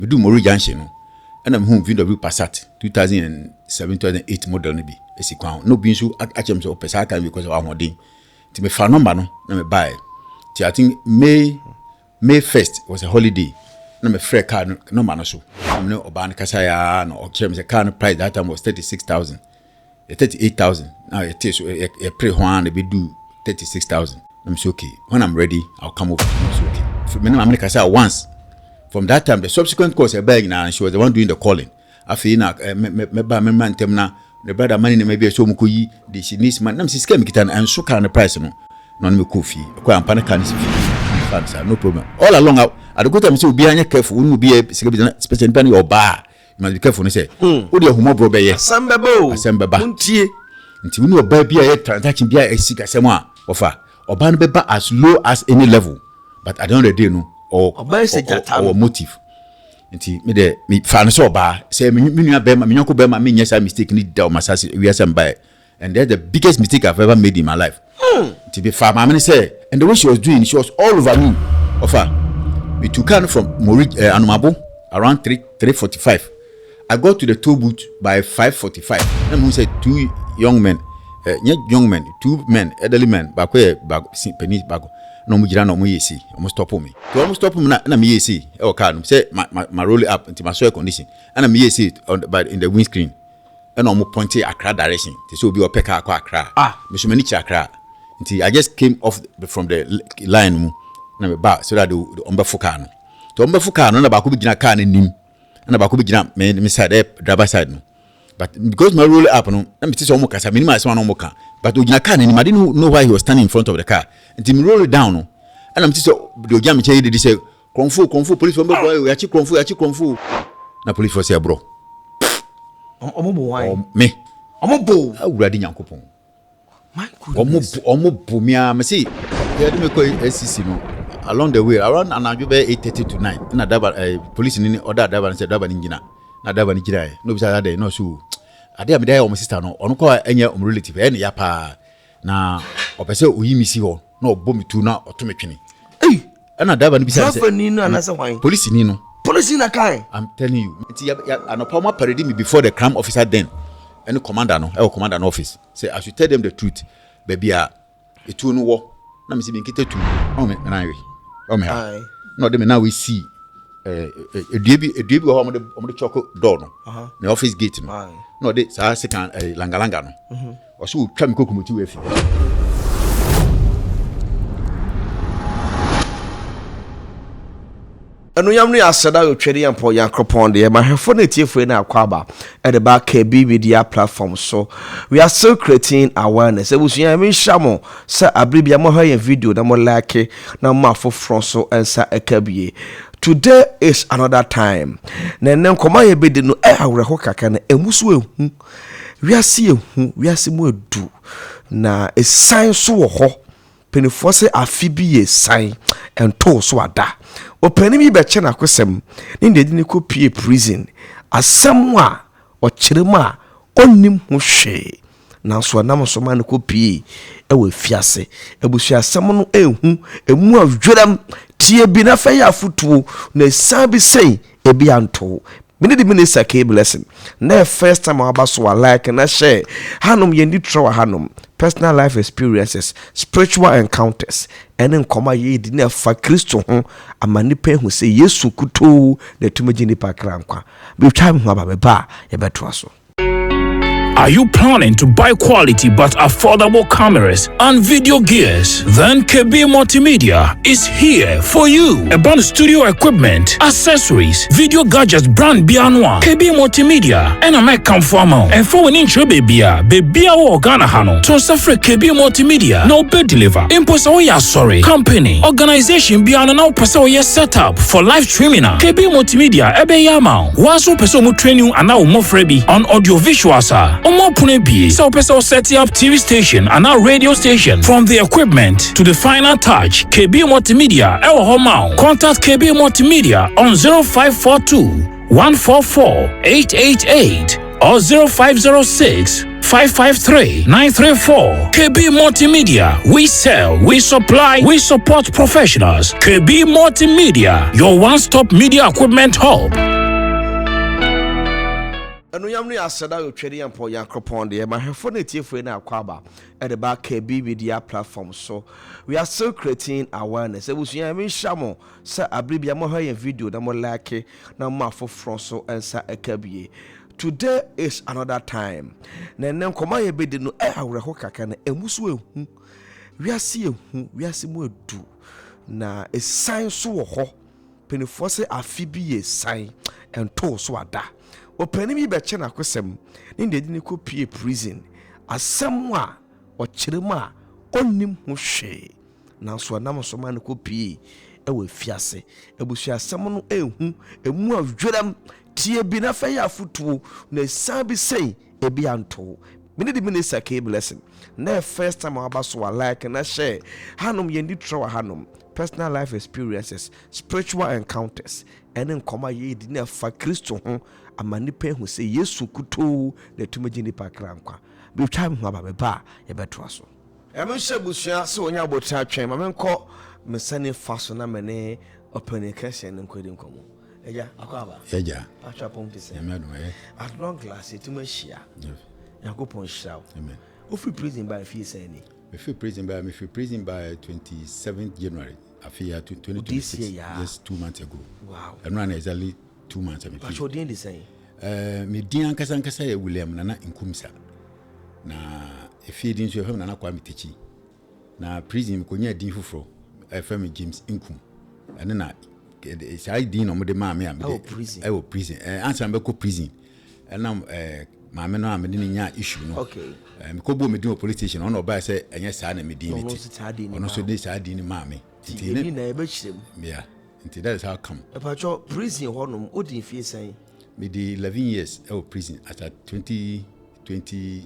We do Mori Junction, no. And I'm home VW Passat 2007-2008 model maybe. Esi kwa no bin so achem so pesa kan because of our day. Ti me fa number no na me buy. Ti I think May 1st was a holiday. Na me free car no man so. I'm no oban kasa ya no ochem the car price that time was 36,000. 38,000. Now it is a pre one be do 36,000. I'm so okay. When I'm ready, I'll come over. I'm so okay. For me I'm like I said once. From that time, the subsequent course, a bag now, and she was the one doing the calling. I feel now, me man temna the brother money maybe so mukuyi the she needs man. Nam si scam kitan and so kind of price no. Non me coffee. Kwa ampana can fee. No problem. All along I go time say be anya careful. We be a special penny or bar. You must be careful. Say, who the humo bro be ye? Asembeba. Ntie we no buy be a transaction be a sika semwa offer. Oban beba as low as any level. But I don't day no. Or motive. Nti me de me fan so ba say me nua be ma me nyonko be ma me nyesa mistake ni da o masase we asem by, and that's the biggest mistake I've ever made in my life. Nti be fa ma me say, and the way she was doing, she was all over me. Offer we took her from Anumabo around 3:45. I got to the toll booth by 5:45. Then who said two young men, two men, elderly men, back penny back. No mujira no muyesi almost stop me to almost stop me na me yesi e car no say my roll up into my soil condition and me yesi on but in the windscreen and no point Accra direction they say obi opeka akwa Accra me so many Accra until I just came off from the line mu na me ba so that the ombefu car no to ombefu car no na ba ko bi gina car na nim na ba ko bi gina me side driver side no, but because my roll up no na me say omo kasa me ni ma say no omo ka. But we car and I didn't know why he was standing in front of the car. Until me roll it down, and I'm just the jam chair. They say, "Kung fu, police from boy, we achi kung fu." Na police for say, bro. Me. Omo I would radin yankopon. My goodness. Omo me see. They do me call SCC no. Along the way, around Anajube 8:30 to 9. Na daba police ni order daba say daba ninjina. Na daba ninjina. No bisa that no so. Ade am dey o my sister no ono ko enya o relative e ne ya pa na opese oyimisi ho na obo mitu na otometwene na daba no bisa say ni no anasa hwan police ni no police na kai I'm telling you nti anopa ma parade me before the crime officer then any commander no commander no office say I should tell them the truth baby etu no wo na me say bin kita tu o me na we o me ha no dem na we see edubi ho mo de choco door no the office gate no de sa second langa no o so twa me kokumuti we fi anu yam no aseda yo twere yampo yankropon de ma hefo na tiefo na akwaba at the back KB media platform. So we are still creating awareness. Ebusuya me shamo sa abribia mo ha video na mo like na mo afofro so ensa ekabie. Today is another time. Nenen koma ye bedi no awreho kaka na emusu ehu. Wiase mo edu na esan so wo ho. Penifo se afibi ye san ento so ada. Openimi be che na kwesem ni ndedi ni ko pie prison. Asem a ochirema onnim ho hwe. Nanso anam so man ko pie e we fiase. Ebusu asem no ehu emu adwerem tie bi na fa ya futuo na san bi sei e bi anto. Minidi minister ke blessing. Na first time abaso like na share hanom yendi trowa hanom personal life experiences, spiritual encounters, and then koma ye di na fa Kristo ho amani pe hu se Yesu kuto na tumeji ni pa krankwa. Bi twa me ho aba me ba ye beto so. Are you planning to buy quality but affordable cameras and video gears? Then KB Multimedia is here for you. About studio equipment, accessories, video gadgets brand Bianwa, KB Multimedia, and I might come for more. And for an intro baby or Ghana Hano, to suffer KB Multimedia, no bed deliver. Imposoya sorry, company, organization Biana now Pasoya set up for live streaming. KB Multimedia, Ebe Yamau, Waso Pesomu training and now more freebie on audio visual sir. Omo Punebi, so person setting up TV station and now radio station. From the equipment to the final touch, KB Multimedia, El Homau. Contact KB Multimedia on 0542 144 888 or 0506 553 934. KB Multimedia. We sell, we supply, we support professionals. KB Multimedia, your one-stop media equipment hub. And we am asada yo twede ampo yankropon de ma hefo na tiefo na akwaba at the back KB media platform. So we are still creating awareness. E busu ya mi shamo sa abribia mo ha video na mo like na mo afofro so ensa ekabie. Today is another time. Na nen koma ye bedi no awreho kaka na emusu ehu. We are mo edu. Na a sign so ho. Penifo se afibi ye sign and to so ada. Openimi be che na kwesem ni de ni ko pie prison asem a o kirema onnim ho hwe na so nam so man ko pie e we fiase ebusu asem no ehu emu adweram tie bi na fa ya futuo na sabi sei e bi anto mini di minister ke blessing na first time abaso like na share hanom yendi trawa hanom personal life experiences, spiritual encounters, and then come ye didn't fa Christo ho amanipe who say Yesu kuto the tumajini pakrankwa. Be time haba me ba ye beto so. E me shebusua so onya bota twen ma me nko me sane faso na me ne open question nko di nkomo. Eja akwaba. Eja. Atwa pom tise. Ya me do at long class etumashia. Yakopon shao. Amen. Ofi prison by fee say ni. Me free prison by 27th January. I feel 2026. Just 2 months ago. Wow. I'm running exactly 2 months ago. But you didn't the same. Me dian kasa ya William nana inkumsa. Na if you didn't show nana kwa mitichi. Na prison ko nya din fufuro. FM James Inkum. And na sai din no de ma me am de. Prison. Prison. Answer me ko prison. And now maame no amede ni nya issue no. Okay. Me ko bo me din police station on oba say enye saa na me din ni. Ono so dey saa din ni maame. Ti na e be chirem. Yeah. Until that is how come. Epacho prison honum odi fie say. Me di 11 years prison at 2020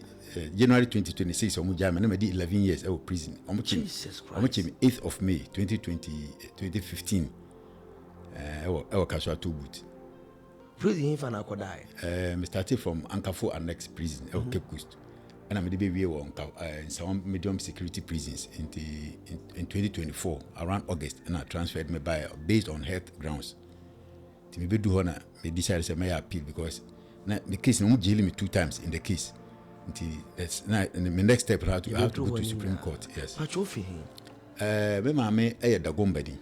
January 2026 omo jam na me di 11 years prison. Omo chim 8th of May 2015. Kaswa to boot. Prison fa na kodai. Me started from Ankafo Annex prison Cape Coast. And I'm the baby in some medium security prisons in 2024 around August, and I transferred me by based on health grounds. To me do honor, me decided to say appeal because the case no jail me 2 times in the case. Until that's not the next step I have to go to Supreme Court. Yes. But you feel me mama dagombedi,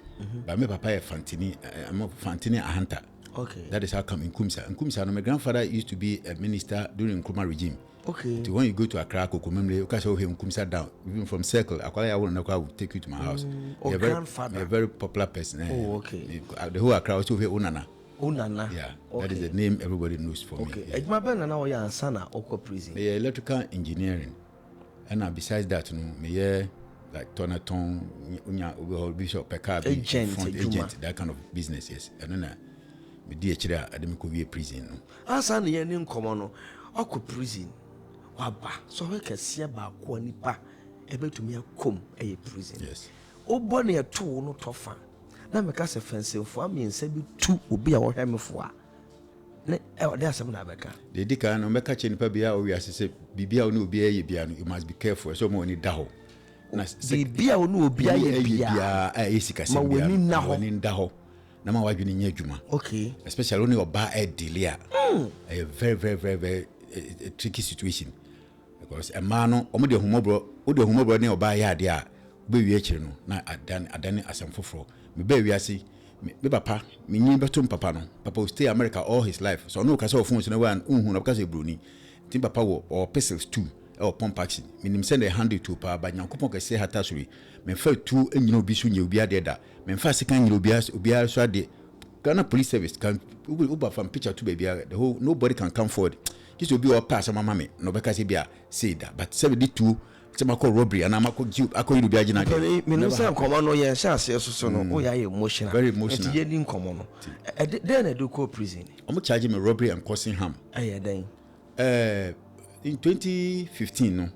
but me papa Fantini, I'm Fantini a hunter. Okay. That is how come in Kumsa. In Kumsa, my grandfather used to be a minister during Nkrumah regime. Okay. So when you go to Accra, you can say him Kumsa down. Even from Circle, I will take you to my house. Grandfather. A very popular person. Oh, okay. The whole Accra also here Unana. Unana. Yeah. Okay. That is the name everybody knows for me. Okay. Ejma ben na o ya ansana oko prison. Me electrical engineering. And besides that, me like Tonaton, Unya Bishop Pekka, agent, that kind of business, yes. And then me di echira ademiko wie prison. Asa na ye ni nkomo no oko prison. Waba so we kese ba ko nipa ebetumi akom eye prison. Yes. Obo na eto no tofa. Na meka se fensefo amiensa bi tu obi a wo hwemefo a. Ne e de asem na beka. De dika no meka che nipa bia o wi asese bibia oni obi aye bia no you must be careful so mo ni da ho. Na bibia oni obi aye bia a esika se bia. Ma woni da ho. Na ma wadwini nya adwuma. Okay. Especially when oba e delay a very tricky situation because a man omo de humobro ne oba ya de a be wi akire no na adane asem foforo me ba wi ase me papa me nyi beto papa no papa will stay America all his life so no ka say ofun so na wan unhu na ka say broni tin papa wo or pistols 2 or pump action me nim send a handle to pa ba nyankopon ka say hata sori me fa 2 enyina obi so nya obi ade da me fa sekan nyina obi so ade Ghana police service can uba from picture to baby the whole nobody can come forward this will be all pass my mommy no because he be say that but 72 some call robbery and I'm call you you be agina me no say come no ye sha ase so no o ya emotional very emotional ye din come no then I do call prison I'm charging me robbery and causing harm then in 2015 no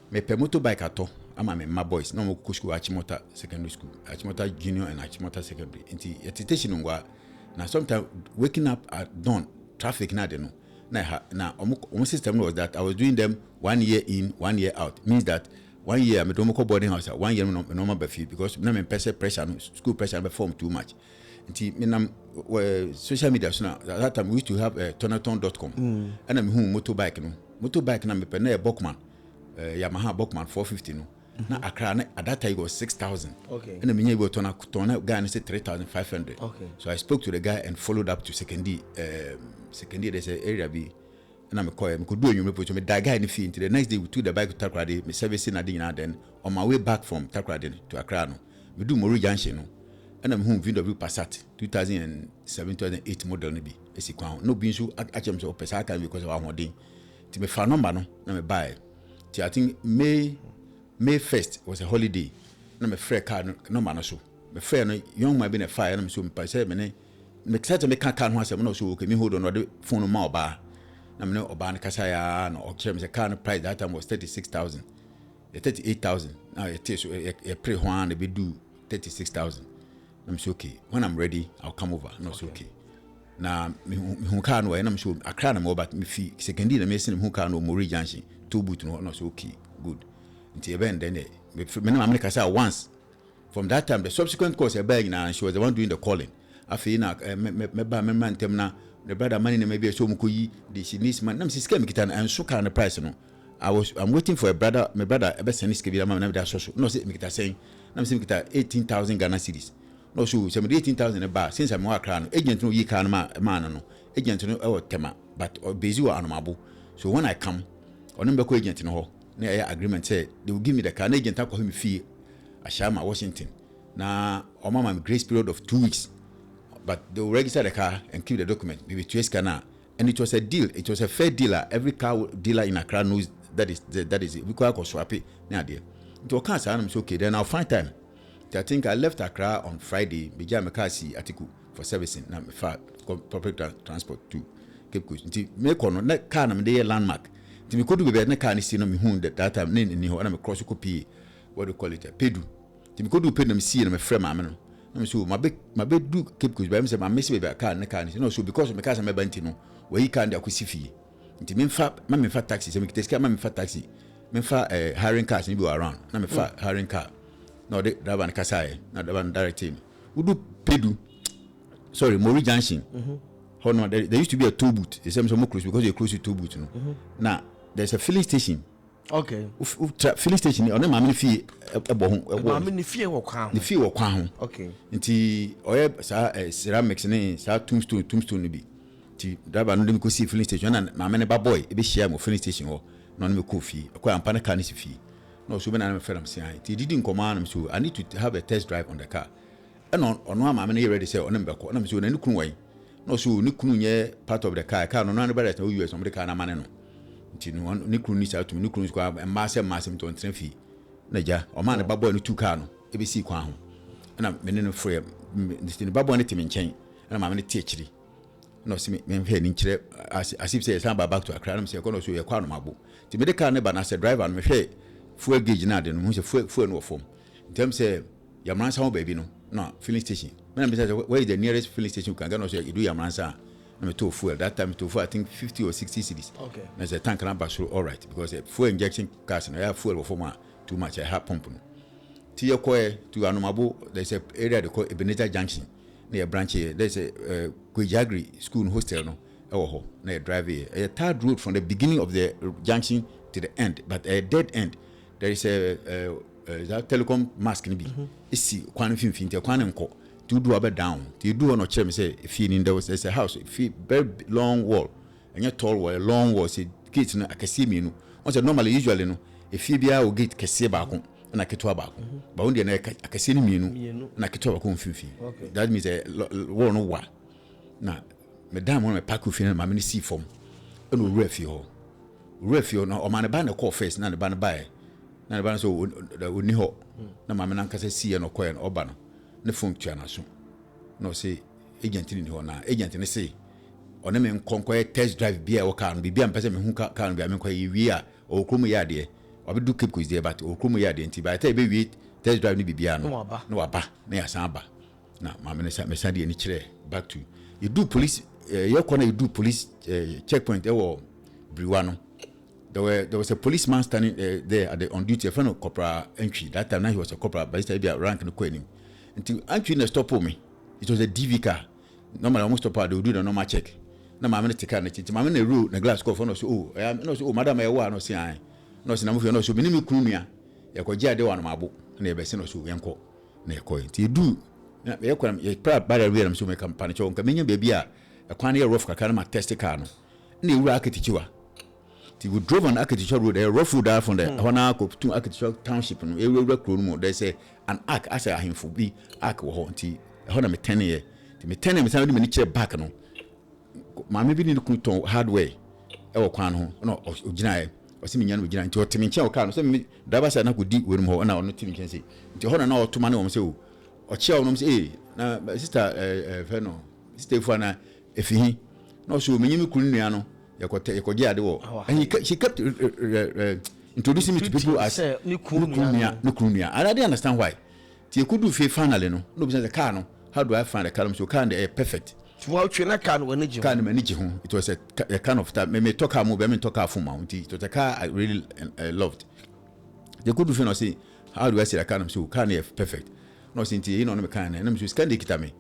me per motorbike ato ama me my boys no mo go school Achimota secondary school Achimota junior and Achimota secondary into detention ngwa na sometimes waking up at dawn traffic na de no na system was that I was doing them 1 year in, 1 year out. Means that 1 year I'm at boarding house, 1 year normal befi because na me pressure school pressure be form too much. Nti me social media so na that time we used to have tonaton.com and I'm motorbike na me pe na Bokman Yamaha Bokman 450 no. Na Accra at that time it was 6,000. Okay. And the minute we tona guy and said 3,500. Okay. So I spoke to the guy and followed up to secondary. Secondary there's an area B. And I'm calling. Could do you report me that guy in the fee. Until the next day we took the bike to Takrady. Me servicing Adina. Then on my way back from Takrady to Accra, no, we do Mori Junction. No, and I'm home video Passat 2007 2008 model nibi. Esi kwa no binsu achemso opesaka because of our thing. Ti me fa number no na me buy. Ti I think May 1st was a holiday. Na me frɛ car no ma no so. Me frɛ no young man be na fire na me so me pase me excited me kan ho asem no so okay me hold on the phone ma oba. Na me oba na kasa ya na o kire me say car no price that time was 36,000. 38,000. Now it is a pre ho an be do 36,000. Na me say okay when I'm ready I'll come over. No so okay. Na me hu car no na me so Accra na me oba me fi secondary na me sin me hu car no Mori Junction 2 boot no so okay good. Until then, me once. From that time, the subsequent course, and she was the one doing the calling. I feel now, man, the brother money maybe so mukuyi, she needs man. I'm scared and so kind of price. No, I'm waiting for a brother, my brother, a best Senisk, man, that social. No, say, Mikita saying, I'm saying 18,000 Ghana cedis. No, so 18,000 a bar since I'm more crown. Agent no ye can man, no, agent no, our tema, but or Bezu Anamabu. So when I come, or number agent no. Near agreement said they will give me the car agent to me fee Ashama Washington. Now or mama grace period of 2 weeks. But they will register the car and keep the document, maybe 2 years canal. And it was a deal, it was a fair dealer. Every car dealer in Accra knows that is it. We could swap it near there. It will cancel and I'm okay, then I'll find time. I think I left Accra on Friday, began my car see Atiku for servicing. Now public transport too. Cape Coast. Make on that car I'm there landmark. Me could be na car ni see no me hu that time ni ho na me cross copy what do you call it pedu me could do pay na me see na me frame am no na me so my be do Cape Coast by me say my miss be car na car ni no so because me car say me banti no we car ndi akosi fie nti me fa taxi say me kiteska me fa taxi me fa hiring cars ni be around na me fa hiring car no the driver na kasai na driver direct me we do pedu sorry Mori Junction no there used to be a toll booth they say me so close because you close to toll booth no now there's a filling station. Okay. Filling station on my fee a fee wo kwan. The fee wo kwan. Okay. Nti oye sa ceramics ni sa tombstone bi. Nti driver no dem ko see filling station na ma me ba boy e be share mo filling station ho. No me ko fee. Ko ampa na car ni fee. No so be na me fere am say an. Nti didn't command so I need to have a test drive on the car. And on ma me ready say on me ko na me so na ni kunu wai. No so ni kunu nye part of the car no na be the US on the car na man no. Ntino ni kunu ni sa to ni kunu kwa masse to ntren fi na ja o ma ne babo ni 2 car no e be si kwa ho na me ne no frame ni babo ne timi nchen na ma me ne tie chiri no si me hwe ni nchire asip say san back to Accra na me say ko no so ye kwa no mabo ti me de car ne ba na say driver no me hwe fuel gauge na de no hu say fuel no form in terms say yamransa ho baby no filling station me na me say where is the nearest filling station you can get no say you do yamransa na to fuel that time to fuel I think 50 or 60 cedis. Okay. There's a tank number so all right because the fuel injection cars and I have fuel for too much I have pump no. Ti yokoe to Anomabo there's a area they call Ebenezer Junction near branch here there's a Kwijagri school hostel no ho na drive here a third road from the beginning of the junction to the end but a dead end there is a that telecom mask ni bi isi kwan finfin te kwan nko to do up down to do on a say if in there was a house if very long wall and a tall wall a long wall say gate no akasi no on say normally usually no if you be a gate kese ba ko na keto ba ko ba on dey na akasi ni mienu na keto ba ko mfimfin that means a wall no wa na madam on me pack of na ma me see form and we refi no o man ba na call first na ba na buy na the ban so oni ho na ma me na nkasa see no koy no oba no ne phone tua na so no say agent ni ho na agent ni say one me nkonkoy test drive bia wo car no bibia mpese me hu car no bia me koy wi a o kromu ya de obi do Cape Coast there but o kromu ya de nti ba ta be wi test drive ni bibia no no waba na ya san ba na ma me sa de ni kire back to you do police you can do police checkpoint Briwano. There was a policeman standing there on duty. A friend of Corporal Entry. That time now he was a corporal, but he had rank in the Queen. Until Entry didn't stop for me. It was a DV car. Normally, almost stop. They would do the normal check. Now, my man take care of it. My man the rule the glass cover. No, so I am no so. Madam, I want no say. No, so I'm no so. Minimum Krumia. You could judge the one my book. Never seen no so. Yanko. Never coin. You do. You can. Proud by the way. I'm so make company. So, come baby. A quantity rough car. My test car. Ni rocket teacher. We drove on architecture road, a rough road out from there. One hour to architecture township and a Courtroom. They say an arc as I him for be arc or haunty. I hold me 10 years. To me 10 years, I'm chair back. No, mammy be in the hard way. Or Quano, no, or Ginai, or Simian with Giant to a Timincha car. So me, that was I could deep with him or now, no Timin can say. To hold an hour to money on so. Or chill on say, now, sister, Feno, stay for an if he no so many Kuliniano. And she kept introducing me to people as Nukunia. And I didn't understand why. You could do finally no because the car no. How do I find a car so can perfect? Can manage home. It was a kind of time. Me talk more, me talk for mount. It was a car I really loved. They could do finally say, how do I say a car so can perfect? No, since you know, can and I'm just can't get me.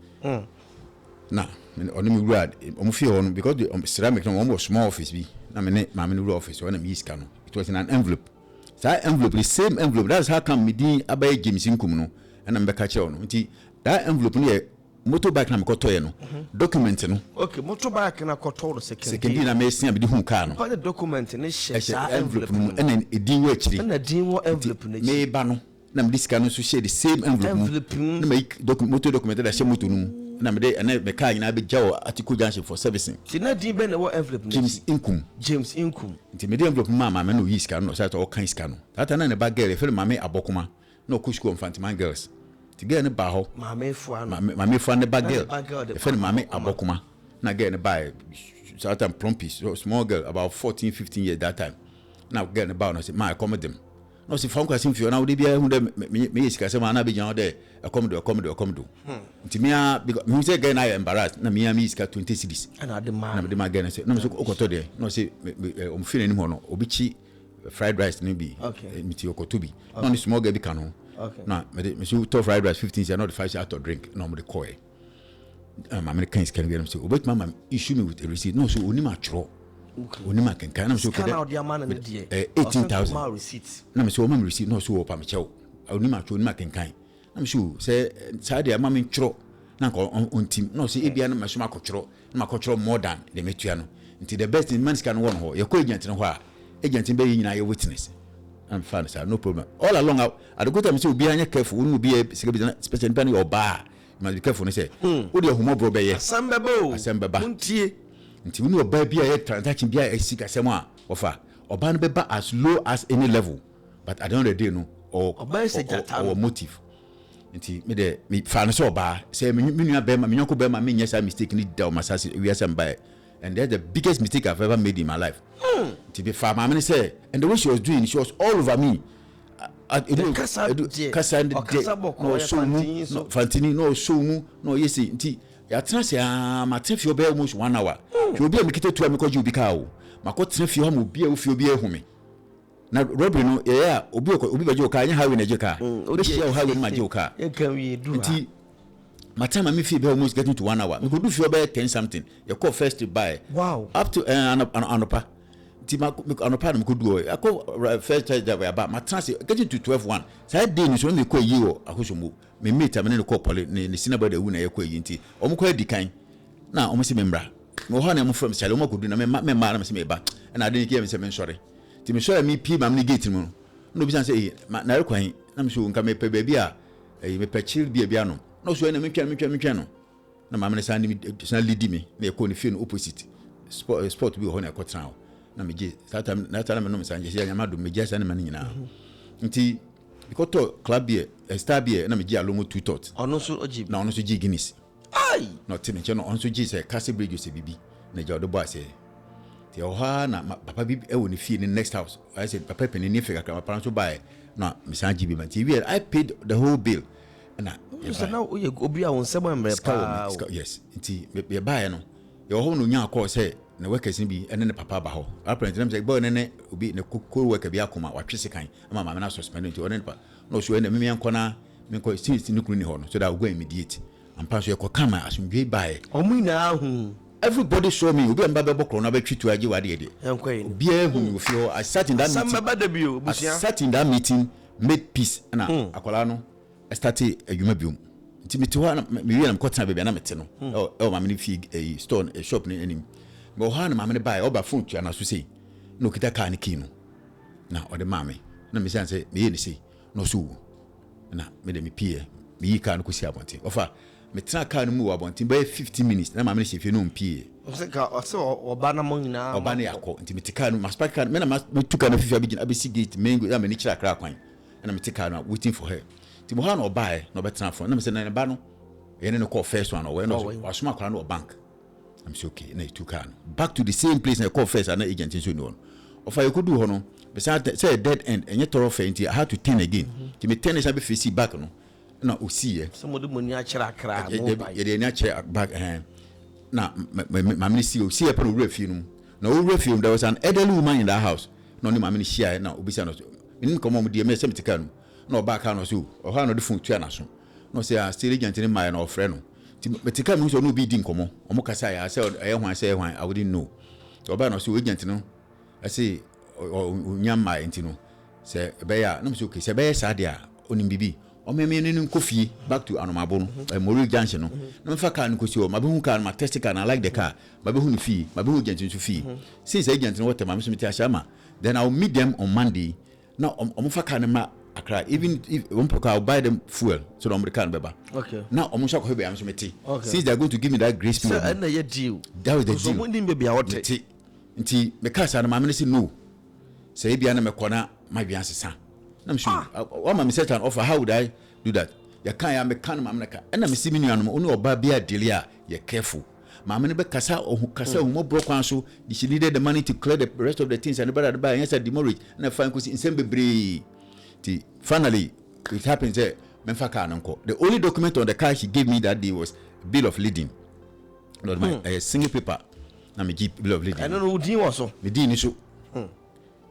Now, on the grad, because the ceramic almost small office be. I mean, my new office when I'm East Cano. It was in an envelope. That envelope, the same envelope. That's how come me di abai James Incuno and I'm back at you. That envelope near motorbike na mkotoye no. Document no. Okay, motorbike na kotoye second na me see be home car no. But the document ni share envelope no and then edin wo akiri. Na din wo envelope na. Me ba no. Na me disika no so share the same envelope. Na make motor document that share motor no. Na me dey and me car nyina be jaw article junction for servicing. Ti na din be na wo envelope no. James Inkum. Ti me dey envelope mama me no yi sika no so that all kind sika no. That na bag girl e feel mama abokuma. No kushku mfantiman girls. To get in bar Mammy Fuan the bag girl. If any mammy abokuma, not getting a buy certain plumpy, so small girl about 14, 15 years that time. Now getting about I said, my accommodate them. No, see, Frank, I think you now, me is Casamana be down there, a commodore. To me, because me again, I embarrassed. Na me is got 20 cities. And I demand the again. I said, no, so Okoto, no, say, I'm feeling more, Obichi, fried rice, maybe, Mitio to be. Only small girl be canon. Okay. Now, me so tough fried rice 15 years, not the 5 out of drink, no more the koi. Americans can get them so. But mama issue me with a receipt. No, so only my tro. Only my can kind of so. Can out the man and the 18,000 receipts. No, so mama receipt no so up my chow. Only my tro, only my can kind. I'm sure say Sadia mammy tro. Now on team. No, see Ibiana Mashuma control. My control more than the Metriano. Until the best in man's can one hole. Your co-agent and why agent in being your witness. I'm fine, sir. No problem. All along, at the good time, you be careful. Wouldn't be a special penny or bar. You must be careful. And say, "Would your homo bro be a sambabo? Until we know baby a transaction be a sick as someone offer or ban beba as low as any level. But I don't know no or motive. Until me find so bar. Say, me bema, me uncle bema, me yes, I mistakenly down my sassy. We are some by. And that's the biggest mistake I've ever made in my life. To be fair, my say, and the way she was doing, she was all over me. Fantini, no, so, no, yes, ya trans ya my trip you be almost 1 hour. You be a make it to because you be cow. My court trip you will be if you be a home. Now, Robin, no, yeah, Obi Bajoka, you have in a joker. Oh, how in my joker. Can we do it? My time I feel almost getting to 1 hour. We could do for about 10 something. You call first to buy. Wow. Up to Anopa. Anopa could do it. I call first that way about my transit getting to 12-1. So I didn't only call you a Hushumu. Me meet a minute call in the cinema the winner equa yinti. Omquay decline. Now, almost remember. Mohana from Saloma could do madam see me back. And I didn't give him some sorry. To me sure me pee mammy gating. No business say, Naruquay. I'm sure come pay baby. A me chill be a piano. No, so any mechanical. No, mamma send me to lead me. May call the opposite. Sport to be on a court now. No, me that time, no, Sanjay, Yamadu, me just any money now. Until because to club beer, a star beer, and I'm a Gialomo 2 tots. Or no, so G, no, so G Guinness. Aye, not to mention on so G say, Cassie Bridge, you say, BB, Naja, the boy say. The Ohana, Papa Bib, I will feel in the next house. I said, Papa Penny, if I come to buy. No, Miss Angie, my TV, I paid the whole bill. Now you go be on someone yes, inti be buy no your home no nya call say na workers bi ene ne papa ba ho apparently them say boy ne obi ne co-worker bi akoma wa twese kan ama mama na suspend nti one pa no so ene me yankona me ko since ni kunu ni ho no so that we go immediate and pass your kama asumdwe bae omina hu everybody saw me obi amba be bokro na be twitu age wade de obi hu feel I sat in that meeting I sat in that meeting made peace na akola no I started adwuma biom nti meti ho na me wi na mkota be na mete no mama ni fi a store a shop ni anim go ha na mama ni buy oba phone tua na so sei no kita ka ni kino na o de mama na me say me ye ni sei no so na me de me pie me yi ka no ko si abonte ofa me tena ka no mu wa abonte by 15 minutes na mama ni she fi no mpie o se ka o se oba na mo nyina oba na yakọ nti me tika no maspark ka me na me tuka no fifi abigina abisi gate mengo na me ni kira kra kwan na me tika no waiting for her ti mo ha na oba e na obetena for na me say na ba no ye ne call first one we no wasoma kra no bank I'm say okay na tuka no back to the same place na call first and agent so no ofa you could do ho no be say dead end enye toro faint I had to turn again ti me turn say be face back no na o see e somebody money a kira kra ye de na kira back na mamini see o see e pano refie no na o refie there was an elderly woman in that house no ni mamini share na obisa no ni komo mo de me sem tika no na o back no so o ha no de phone tua na so no say a still agent ni my na ofre no ti tika no so no bi di nkomo o mo kasa ya say e hwan say hwan I wouldn't know so ba no so agent no I say o nyama enti no say be ya no so okay say be sa dia onim bibi o me ni nkofie back to anomabo no Mori junction no na mfa car nkosi o mabehu car ma test car na like the car mabehu ni fee mabehu agent nso fee since agent no what am so meti ashama then I will meet them on Monday now mfa car na ma Accra even if I'll buy them fuel so the can beba okay now omusha ko be am so meti since they are going to give me that grace period so na ye deal that was the deal so mo nim be a what nti me car sa na ma me say no say bia na me kona ma bia sesa na me sure o ma me set an offer how would I do that ya kan ya me kan ma me ka na me si me nuanom oni oba bia dele a you careful ma me be kasa o mo bro kwan so she needed the money to clear the rest of the things and brother buy yes demorage na fine ko si nsem bebre ti finally it happens there memfa car nko the only document on the car she gave me that day was bill of lading not my a single paper na me give bill of lading I don't know who din was so me din ni so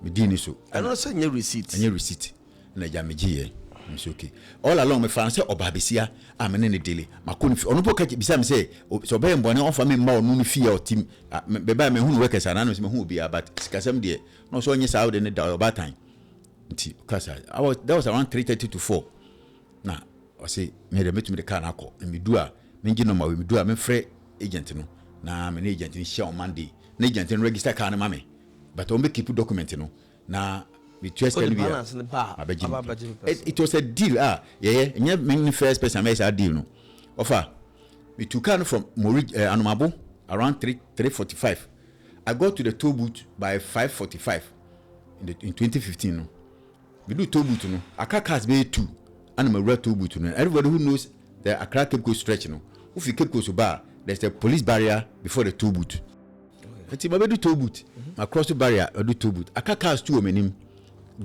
me din ni so I don't say any receipt na ja me giye I'm so okay all along me fan say obabesia amene ne dele makoni fi ono poka bisa me say so be mbone on fa me ma onu fi ya otim be ba me hunu workers ana no me hu bia but sikasem de no so onye sa de ne da obatan nti kasa that was around 3:30 to 4 na I say me de metumi de car na akọ me du a me ngi no ma we me du a me frɛ agent no na me ne agent ni share on Monday na agent no register car na ma me but on be keep document no na we trust can be it was a deal yeah me first person make a deal no offer we took car from Mori Anomabo around 3:45 I got to the toll booth by 5:45 in 2015 no we do toll booth no Accra cars be 2 and my red toll booth no everybody who knows the Accra Cape Coast stretch no if you Cape Coast bar there's a police barrier before the toll booth enti ma be do toll booth ma cross the barrier do toll booth Accra cars 2 o menim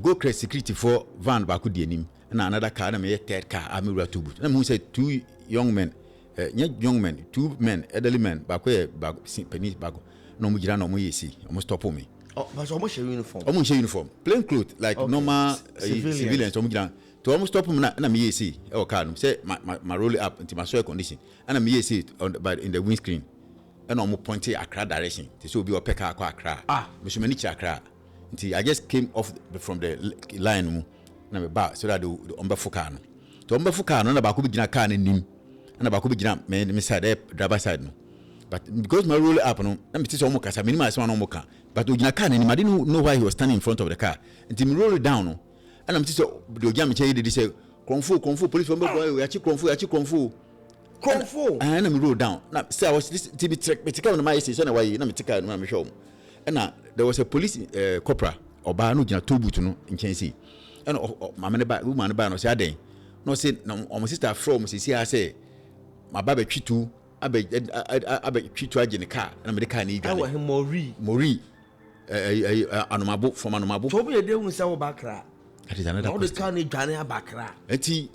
go create security for van back di anim na another car na me third car am red toll booth na me say 2 young men young men 2 men elderly men back penny back no mu gira no mu yesi o mu stop me but almost uniform plain clothes like okay. Normal civilians o mu gira to almost stop me na me yesi e car no say my roll up into my soil condition and me yesi but in the windscreen and o mu point Accra direction to so be o peka akwa Accra me so many Accra until I just came off from the line mu na me ba so that the ombefu car no to ombefu car no na ba ko bi gina car na nim na ba ko bi gina me side driver side no but because my roll up no na me say omo kasa me ni ma say no omo ka but o gina car na nim I didn't know why he was standing in front of the car until me roll it down no and I'm say the ogia me say say konfo police from boy ya chi konfo and me roll down na say I was this to be track me take on my say so na why na me take na me show and there was a police corporal oba no gina tobutu no nkensi and mama ne ba woman ba no say aden no say na o sister from say say my baba twitu abe twitu agene car na me de car ni gane awo Mori Anomabo from Anomabo to be dey hu say wo bakra that is another question the car ni gane abakra enti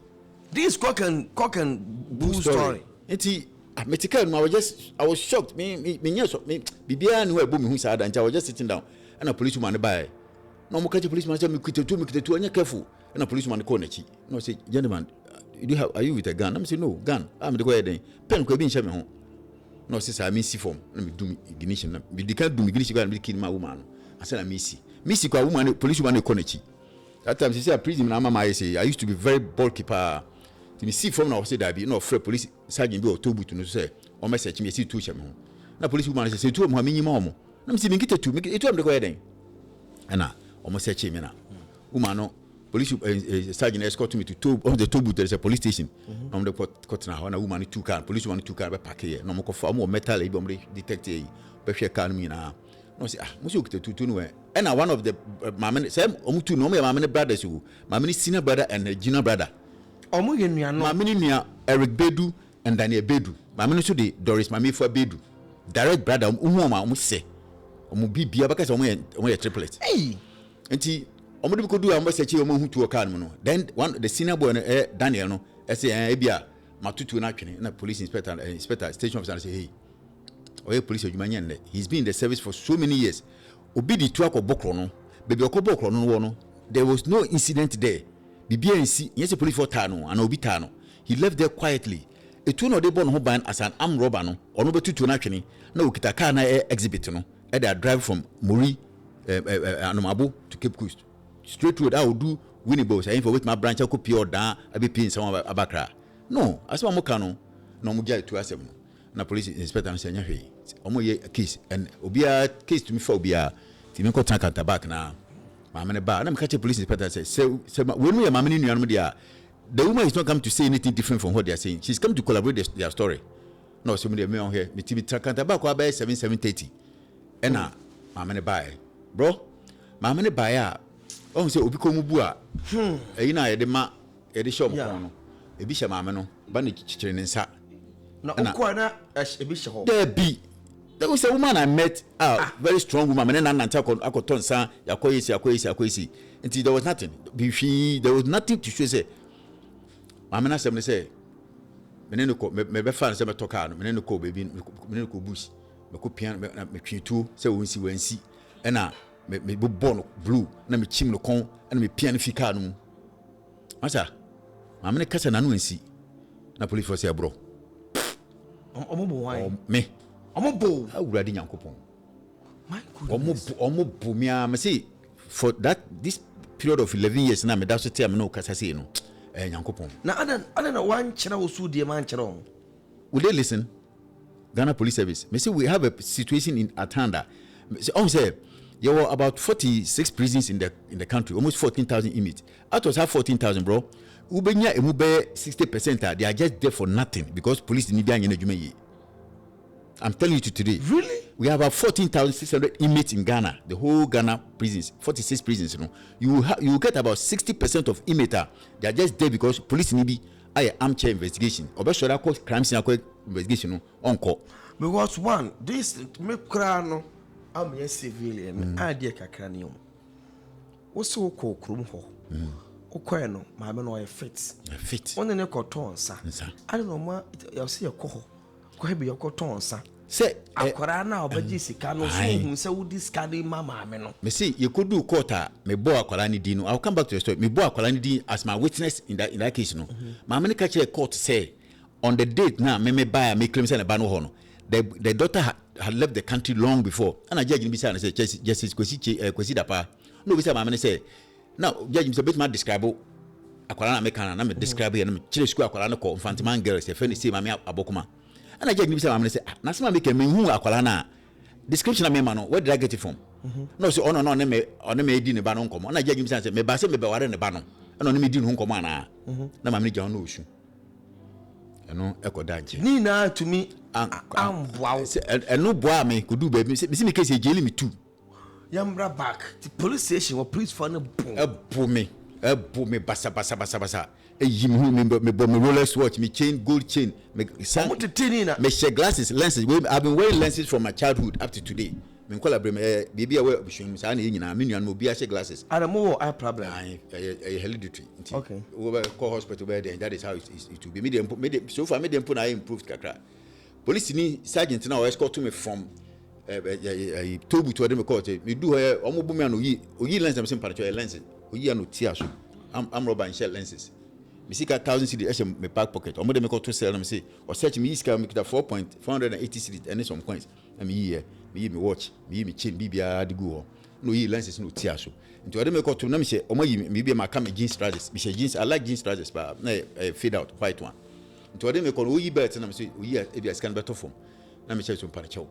this cock and bull story enti medical I was shocked me yes me bibia no ebo me hu sa I was just sitting down and a policeman by no mo catch policeman say me quit to anya careful and a policeman call na chi no say gentleman are you with a gun? I'm say no gun I'm the go ahead pen ko bi nche me ho no say I see form na me do ignition na me dika do ignition go and me kill my woman I say na me see kwa woman policeman call na chi that time she say a prison na mama I say I used to be very bulky pa me see from now say that be no free police sergeant be otobu to no say o me search me see two chem ho na police woman say two mo minyi mo na me see me get two me two am the go ahead na o mo search me na woman no police sergeant escort me to the tobu there is a police station na the court na na woman two car police woman two car be park here na mo ko fa mo metal e be mo detect e be hwe car me na no say mo see okite two no and one of the mama say o two no me mama brothers who mama senior brother and junior brother omo ye nua no mama nua Eric Bedu and Daniel Bedu mama so the Doris mama for Bedu direct brother omo se omo bibia baka say omo ye triplet enti omo de ko do am say chi omo hu tuo kan no then the senior boy Daniel no say ebia matutu na twene na police inspector station officer say hey oye police adwumanya nle he's been in the service for so many years obi di tu akobokro no bebi okobokro no wo no there was no incident there bibia nsi yes police for tano and obi tano he left there quietly etu no de bon ho ban as an armed robber no ono betutu na twene na okita car na exhibit no e dey drive from Mori Anomabo to Cape Coast straight road I will do Winnipeg say for with my branch ko pure down abi pin some abakra no asema mo ka no na mo gya tu asem no na police inspector say nya hwe omo ye case and obia case to me for obia ti me ko tan counter back na mama ne ba na me catch police inspector say when we mama ni nuanu dia the woman is not come to say anything different from what they are saying. She's come to collaborate their story. No, so me on here me TV counter back ko about 7:30 and na mama ne ba bro mama ne ba ya o say obi ko mu bu a eyi na ye de ma ye de show mo no ebi hye mama no ba ne chichire ne nsa na okwa na ebi hye ho there be there was a woman I met very strong woman me na nanta akoton nsa yakoyesi until there was nothing there was nothing to show say mama na say say me ne ko me be fan say me toka no me ne ko baby me ne ko bush me ko pian me twitu say wansi na me bo blue na me chim no kon na me pian fika no masa mama ne kasa na no wansi na police force say bro omo bo wan me omo bo awurade nyankopon my goodness omo bo me am say for this period of 11 years na me da so tell me no kasa say no nyankopon na adan na wan kira osu die man kira on will they listen Ghana Police Service me say we have a situation in Atanda say there were about 46 prisons in the country almost 14,000 inmates out of that 14,000 bro ubenya emu be 60% they are just there for nothing because police need an adwuma. I'm telling you today. Really? We have about 14,600 inmates in Ghana, the whole Ghana prisons, 46 prisons. You know, you will get about 60% of inmates. They are just there because police need an armchair investigation. Or better, I call crimes investigation on call. Because one, this me crano, I'm a civilian. I dear Kakranium. Also, Courtroom ho. Okweno, my man or a fit. Fit. One in a cotton, sir. I don't know what you'll see a coho. Be your cotton, sir. Say, Akwara now, but this cannot say who this carry mamma. Me see, you could do quarter, me bo Akwalani Dino. I'll come back to the story. Me bo Akwalani Dino as my witness in that case. No, my man catch a court say on the date now, me buy me claims and a ban hono. The daughter had left the country long before, and I judge him beside and say, Justice Kwesi Dapa. No, we say, my man say, now, judge him a bit more describable. Akwalana Mekana, and I'm describing and Chile Square Akwalana call Fantiman girls, a friend say, Mamma Abokuma. And I just give some say, Nasma make me who Akwalana description of me man. Where did I get it from? No, so on me din a banon come. And I just give some say, me basse me beware in the banon. And on me din home command. Na mammy John Ocean. And no echo dance. Nina to me, wow. And no boy me could do baby. See me case jailing me too. Yambra back. The police station or police for a boom me. Basa. You me Rolex watch, me chain, gold chain, me share glasses, lenses. I've been wearing lenses from my childhood up to today. Me collaborate, baby, aware of showing me. I need me be share glasses. I don't know eye problem. A hereditary. Okay. Over call hospital where that is how it will be. So far, me them put I improved kakra. police ni sergeant now escort me from Tobu to them court. Me do here omo bu me an oyi lens am say paracho lens oyi an otia so am rubber and shell lenses me see 1000 cedi me back pocket omo dem go to sell am say or search me iska me kita 4.480 cedi and some coins am here me watch me chain bibia de go no yi lenses no tia so nti dem go to na me say omo yi me bia ma come jeans trousers me say jeans I like jeans trousers but na fade out white one nti dem go oyi belt na me say oyi e bia scan better form na me say so paracho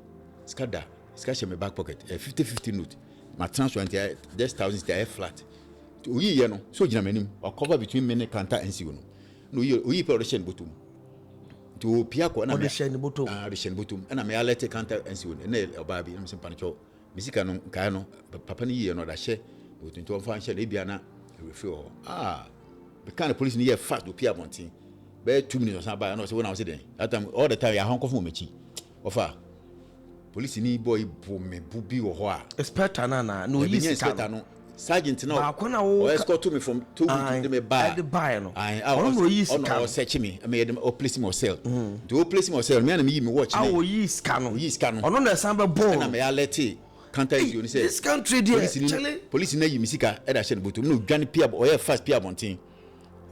skada skache me back pocket 50-50 note my transfer and there's thousands there flat oyi ye no so gina manim or cover between many counter and no no oyi production bottom to pia ko na me production bottom na me alert counter and na oba bi me panicho misika no nkai no papa ni ye no da hye bottom to fa hye na bia na refi o the kind of police ni ye fast do pia bontin be 2 minutes or something no say when I was there that time all the time ya hon kofu mechi ofa police ni boy bu me bubi wo ho a expert na no yi expert no sergeant now o escort me from to me buy the buy no I no yi scan o search me me dem o place me sell do place me sell me na me watch me o yi scan no ono na san be born na me alert counter you ni say this country there police na yi misika e da share botum no dwane pia o ye fast pia bontin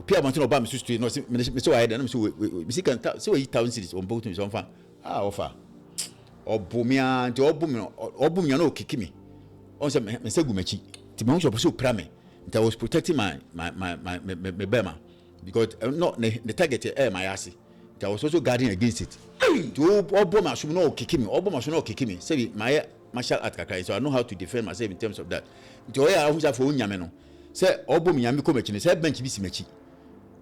pia bontin o ba me street no me so I na me so misika so 1000 cities on botum so fa offer obumia nti obumia no kikimi on say me segu machi ti me so so prame nti I was protecting my bema because not the target my ase nti I was also guarding against it to obuma so no kikimi say my martial art kakra so I know how to defend myself in terms of that nti o ya ahuja for onyame no say obumia me ko machi ne say bench bi si machi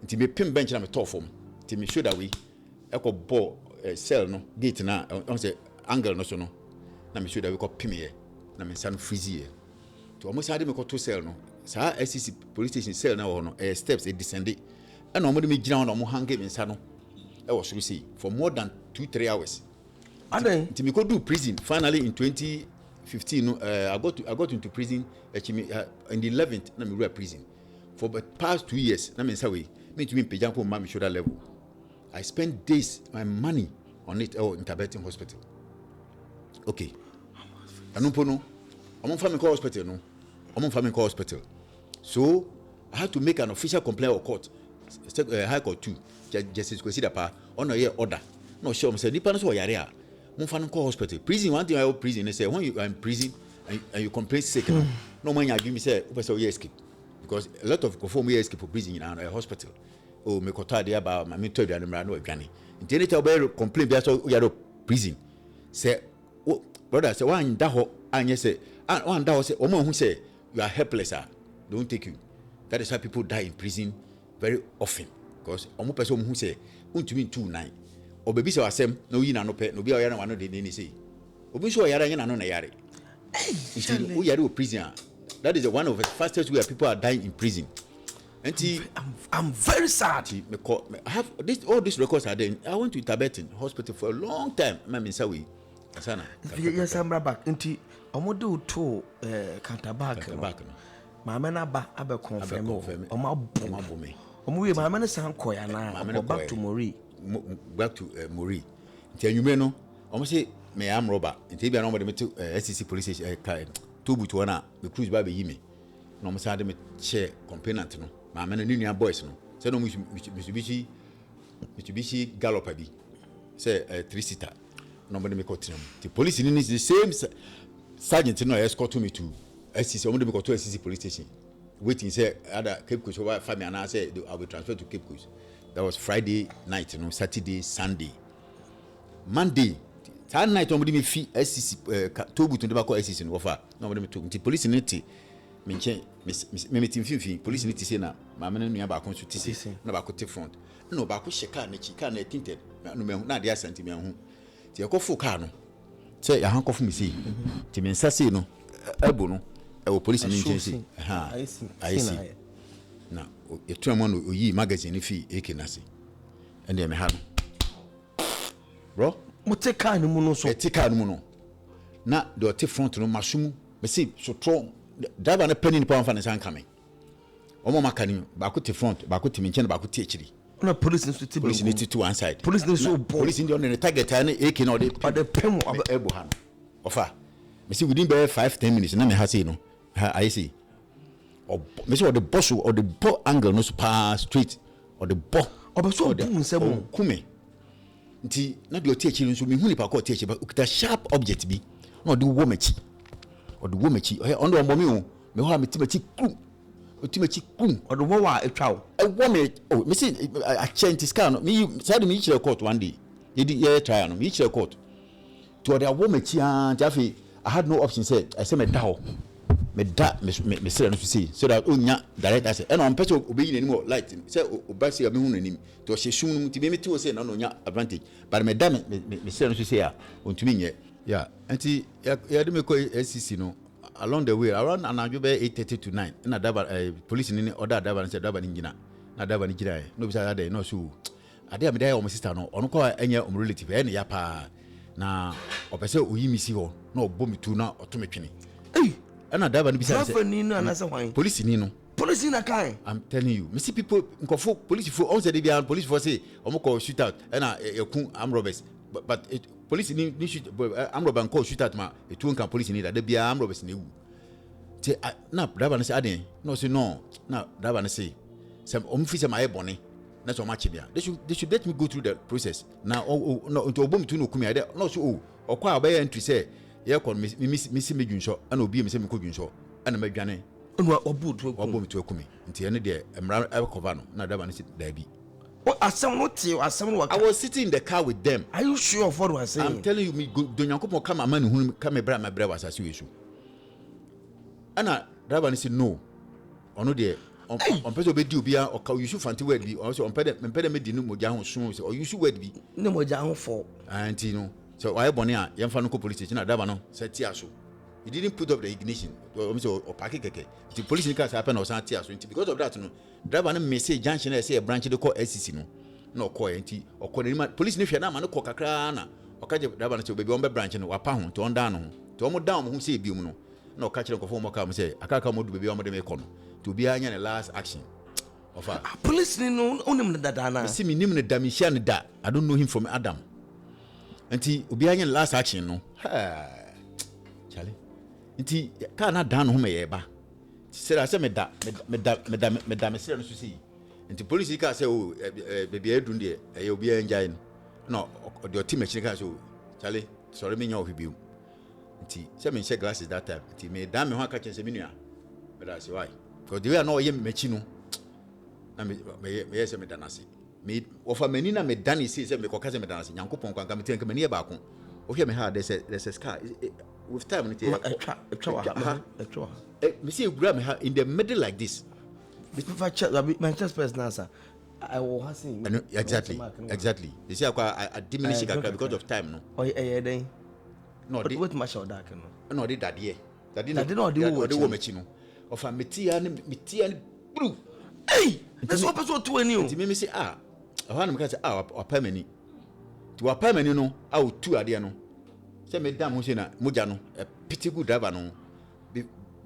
nti me pim bench na me top form nti me show that way ekọ cell no gate na on say angle no so no na me show that we ko pim here na me san freeze here to almost had me ko to cell no sa SCC police station cell na wo no steps descend e na omo de me gina no mo hange me nsa no e wo so see for more than 2-3 hours aden nti me go do prison finally in 2015 no I got into prison in the 11th na me real prison for the past 2 years na me nsa we me to me pejam for ma me shoulder level I spent days my money on it in Tabetin hospital. Okay. Anumpo no. I'm family hospital no. I'm family hospital. So I had to make an official complaint or court. High Court 2. Justice consider pa on a year order. No sure me say nipa no so yare a. Mo family hospital. Prison one thing I prison they say when you are in prison and you complain sick no man you give me say person you escape because a lot of conform we escape for prison in a hospital. Oh me kota dey about my mentor dey na no adwane nti any tell be complain be so you prison say brother say wan da ho anye say wan da ho say o man hu say you are helpless don't take you that is why people die in prison very often because omo person hu say untumi 29 o baby say asem na oyi na no pe no bi o yare na no dey ni say obi so yare anye na no na yare nti o yare o prison that is one of the fastest way people are dying in prison. I'm very sad. I have all these records are there. I went to Tabetin hospital for a long time. Mama Sawi. Asana. Yes, I'm back. Nti omodo to counterback. Mama na ba abe confirm. Omo bo me. Omo we mama na san koya na back to Mori. Back to Mori. Nti anyume no. Omo say me am robber. Nti bia no mo de me to SCC police station Tobu to na me cruise ba be yime. No mo say de me share complainant no. My men and boys no. Say no Mitsubishi Gallop bi. Say 3-seater. Nobody make continue. The police in the same sergeant no escort me to SCC. Somebody make to SCC police station. Waiting say other Cape Coast over family and I say I will transfer to Cape Coast. That was Friday night, Saturday, Sunday. Monday that night somebody me fee SCC Tobu to the back SCC no offer. Nobody me took. The police in it menche me team fin police need to say na mama na nua ba kon so tisi na ba ko te front no ba ko sheka na chi ka na tinted no me na dia sentime hu ti e ko fu ka no say ya han ko fu mi see ti me nsase no ebo no e wo police ni nche I see na e tu mo no oyi magazine fi eke na se ende me ha no bro mo te ka ni mu no so e te ka ni mu no na do te front no masumu me see so tro driver na penny nipa fan san coming omo makani ba ko te front ba ko te menche ba ko te echiri No police institute. Police need to one side. Police need so police in the target and AK no dey. But the pen Ebuhan. Ofa. Me see within be 5-10 minutes na me ha say no. I see. Or me say the boss or the ball angle no pass straight or the ball. Obeso boom nsem kume. Nti na de oti achi nso me hu ni pa ko oti achi ba ukita sharp object bi. Na de wo machi. Or the wo machi. Ondo ombo mi o. Me ho me timachi kum. Otimachi kum. Or the wo wa etwa o. E wo me oh me see a change scan me side me chire court one day. Ye try no me chire court. To the wo machi an jafi I had no option say I say me da ho. Me say no see so that onya direct answer. And on person obeyi nanim light say obasi me hu nanim. To she shun ti me ti say na no nya advantage. But me da me say no say ya ontumi nye. Yeah, anti ya de me ko SCC no along the way around anadwo be 8:30 to 9 na daba police ni order daba say daba ni ngina na daba ni gina no bisa ade no so ade am dey o my sister no ono ko enya o relative e ne ya pa na opese oyimi si ho na obo mi tu na otometwene na daba ni bisa say ni no na say hwan police ni no police na kai I'm telling you me see people nkofo police for on say dey be police for say omo ko shoot out na ekun am robbers but police ni shoot am robber call shoot out ma etu nkan police ni da bia am robbers na ewu ti na driver na say aden no say no na driver na say some officer my bone na so match bia they should let me go through the process na no into obom tu no kumi ade no so okwa abaya entry say ye kon mi si medwunso ana obi mi say mi ko dwunso ana madwane no obom tu akumi nti ene de emra e cover no na driver na say da bi. I was sitting in the car with them. Are you sure of what we are saying? I'm telling you, me don't you come a man who come bra my brother was a situation. Anna driver said no. Or no there. On person be do bia or you should fancy word be also on pede me dinu moja ho so or you should word be. No moja ho for. Auntie no. So I bonia yam fa no police station na driver no set tiaso. He didn't put up the ignition or park keke. The police in case happen or something tiaso. Because of that no. Driver no message junction say a branch dey call SCC no call enti or call police ni hwe na ma no call kakra na o ka je driver no say baby on be branch no wapa ho to on down no to o down ho say biom no na o ka kire nkofo mo ka mo say akaka mo do baby o mo dey me call no to be anya the last action of police ni no onim na dada na see me nim na da me share ne da I don't know him from Adam enti obi anya the last action no Charlie enti ka na dan ho me ye ba say I say me da me say no so see nti police ka say oh baby edun de e obi enjai no the team machine ka so Charlie sorry me nya ohibiu nti say me share glasses that time nti me da me ho aka chense me nua but I say why because the way I know ye mechi no na me say me da na se me ofa mani na me da ni say me koka say me da na se nyankopon kwanka me tenka mani e ba ko o hia me ha there's a scar with time it me see grab me ha in the middle like this. My chest person answer. I will have seen exactly. You see, I diminish it because of time, no. Oh, yeah, no, what much of that? No, they that year. That didn't do the woman, you know. Of a metia blue. Hey, that's what person to you. Me say, I want to say, or permanent. To a permanent, no, out 2 adiano. Say, Madame Husina, Mujano, a pretty good driver, no.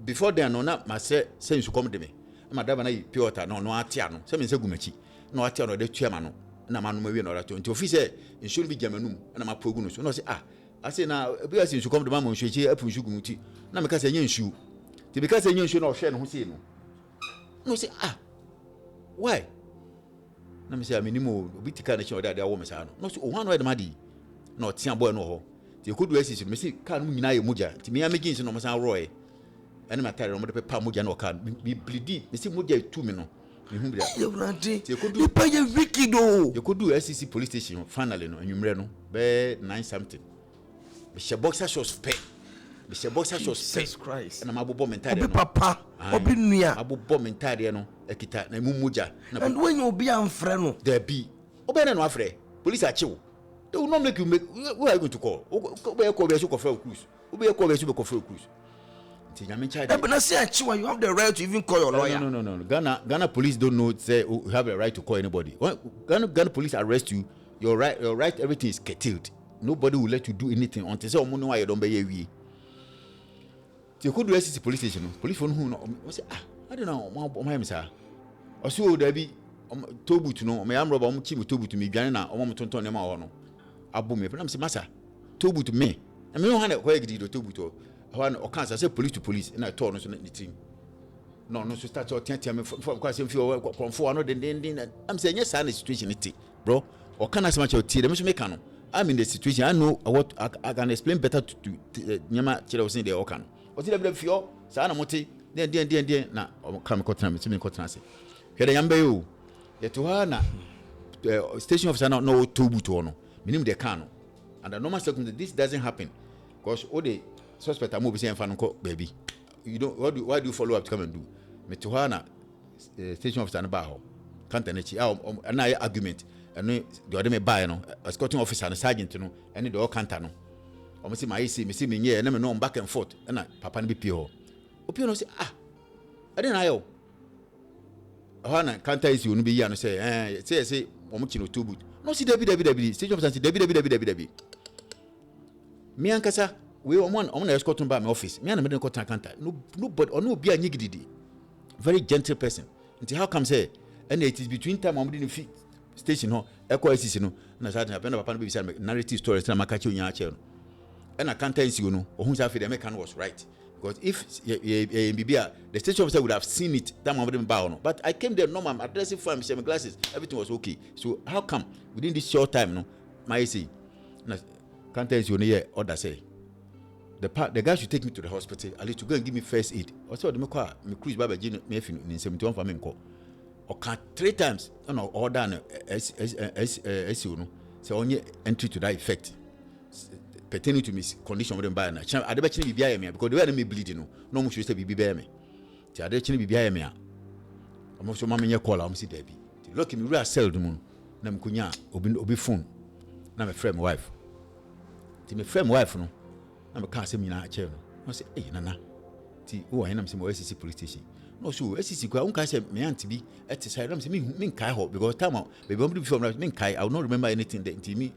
Before then, no, not my say you come to me. My driver na pure no atiano se me se gumachi no atiano de tuama no na manu ma wi no rato nti office nsu bi jamanum na ma pogu no so no say I say na bi asi nsu come de ma mo nsu chi apu nsu gumuti na me ka say nya nsu ti bi ka say nya nsu na o hwe no ho sei no say why na me say aminimo obi tika na chi o da wo me sa no so o hwan no e de ma di na o tia boy no ho ti kodu asi me say ka no nyina ye moja ti me ya me ginsi no mo san roe ene matare no mo de pepa moja na o ka bi bleedi me say moja tu me no me hu bia you rante you pay a wicked do you could do SCC police station finally no anwumre no be 9 something be she boxer shorts pay be she boxer shorts pay Christ na mabobo mentare no papa obi nua mabobo mentare no ekita na mu moja na and when you be amfre no there be obe na no afre police achiwo they will not make you make who are you going to call obe call be so call cruise obe call be so call cruise. But I say you have the right to even call your lawyer. No. Ghana police don't know say you have a right to call anybody. When Ghana police arrest you, your right, everything is curtailed. Nobody will let you do anything until say omo know why you don't be here. You could do SCC police station. Police phone who no say I don't know. My sir. Also there be tobu no me am roba chi me tobu me dwane na omo tonton ne ma ho no abo me na me say masa tobu me na me no ha na ko yegidi do tobu to ho na o kan say police to police na to no so ni team no so start to tia me for say fi konfo no den am say yes na situation it bro o kan as much o tie dem so me kan no I'm in the situation. I know what I can explain better to nyama chira o say dey o kan o ti dey fio sa na moti den na o kan me kotena me kotena say hwe dey yamba yo ye to ha na station officer no tobu to no minim dey kan no and the normal circumstances this doesn't happen because all the suspect am be say enfa no ko baby you don't why do you follow up to come and do me to ha na station officer na ba ho kan tenachi na argument and the other me buy no escorting officer and sergeant no and the all counter no o me see my see me see me here na me no back and forth na papa no be pie ho opio no say I didn't know hana counter is you no be here no say say o mo chi no tubu no see debi stage officer say debi me ankasa we o na escort ba my office me na me dey counter counter nobody or no be anyigididi very gentle person until how come say and it is between time I'm in the station ho echo ICC no na sa na papa no be say narrative stories na makachi onya ache no and I can't tell you no ohun say the American was right because if Bibia the station officer would have seen it that moment ba no but I came there normal I'm addressing for my glasses everything was okay so how come within this short time no my say na can't tell you no here order say the guy should take me to the hospital at least to go and give me first aid also the me cruise baba gene me fin in 71 for me nko or can 3 times no order no as you know so only entry to that effect pertaining to me condition with them by na ade be chine bibia me because the way me bleeding no mo should say bibia me ti ade chine bibia me a mo so ma me nye call am si da bi ti look me real cell do mu na me kunya obi phone na me friend my wife ti me friend my wife no na me ka say me na a chair no say nana ti wo hin na me say mo SCC police station no so SCC kwa unka say me aunt bi eti say na me say me kai ho because time baby am before me kai I will not remember anything that until me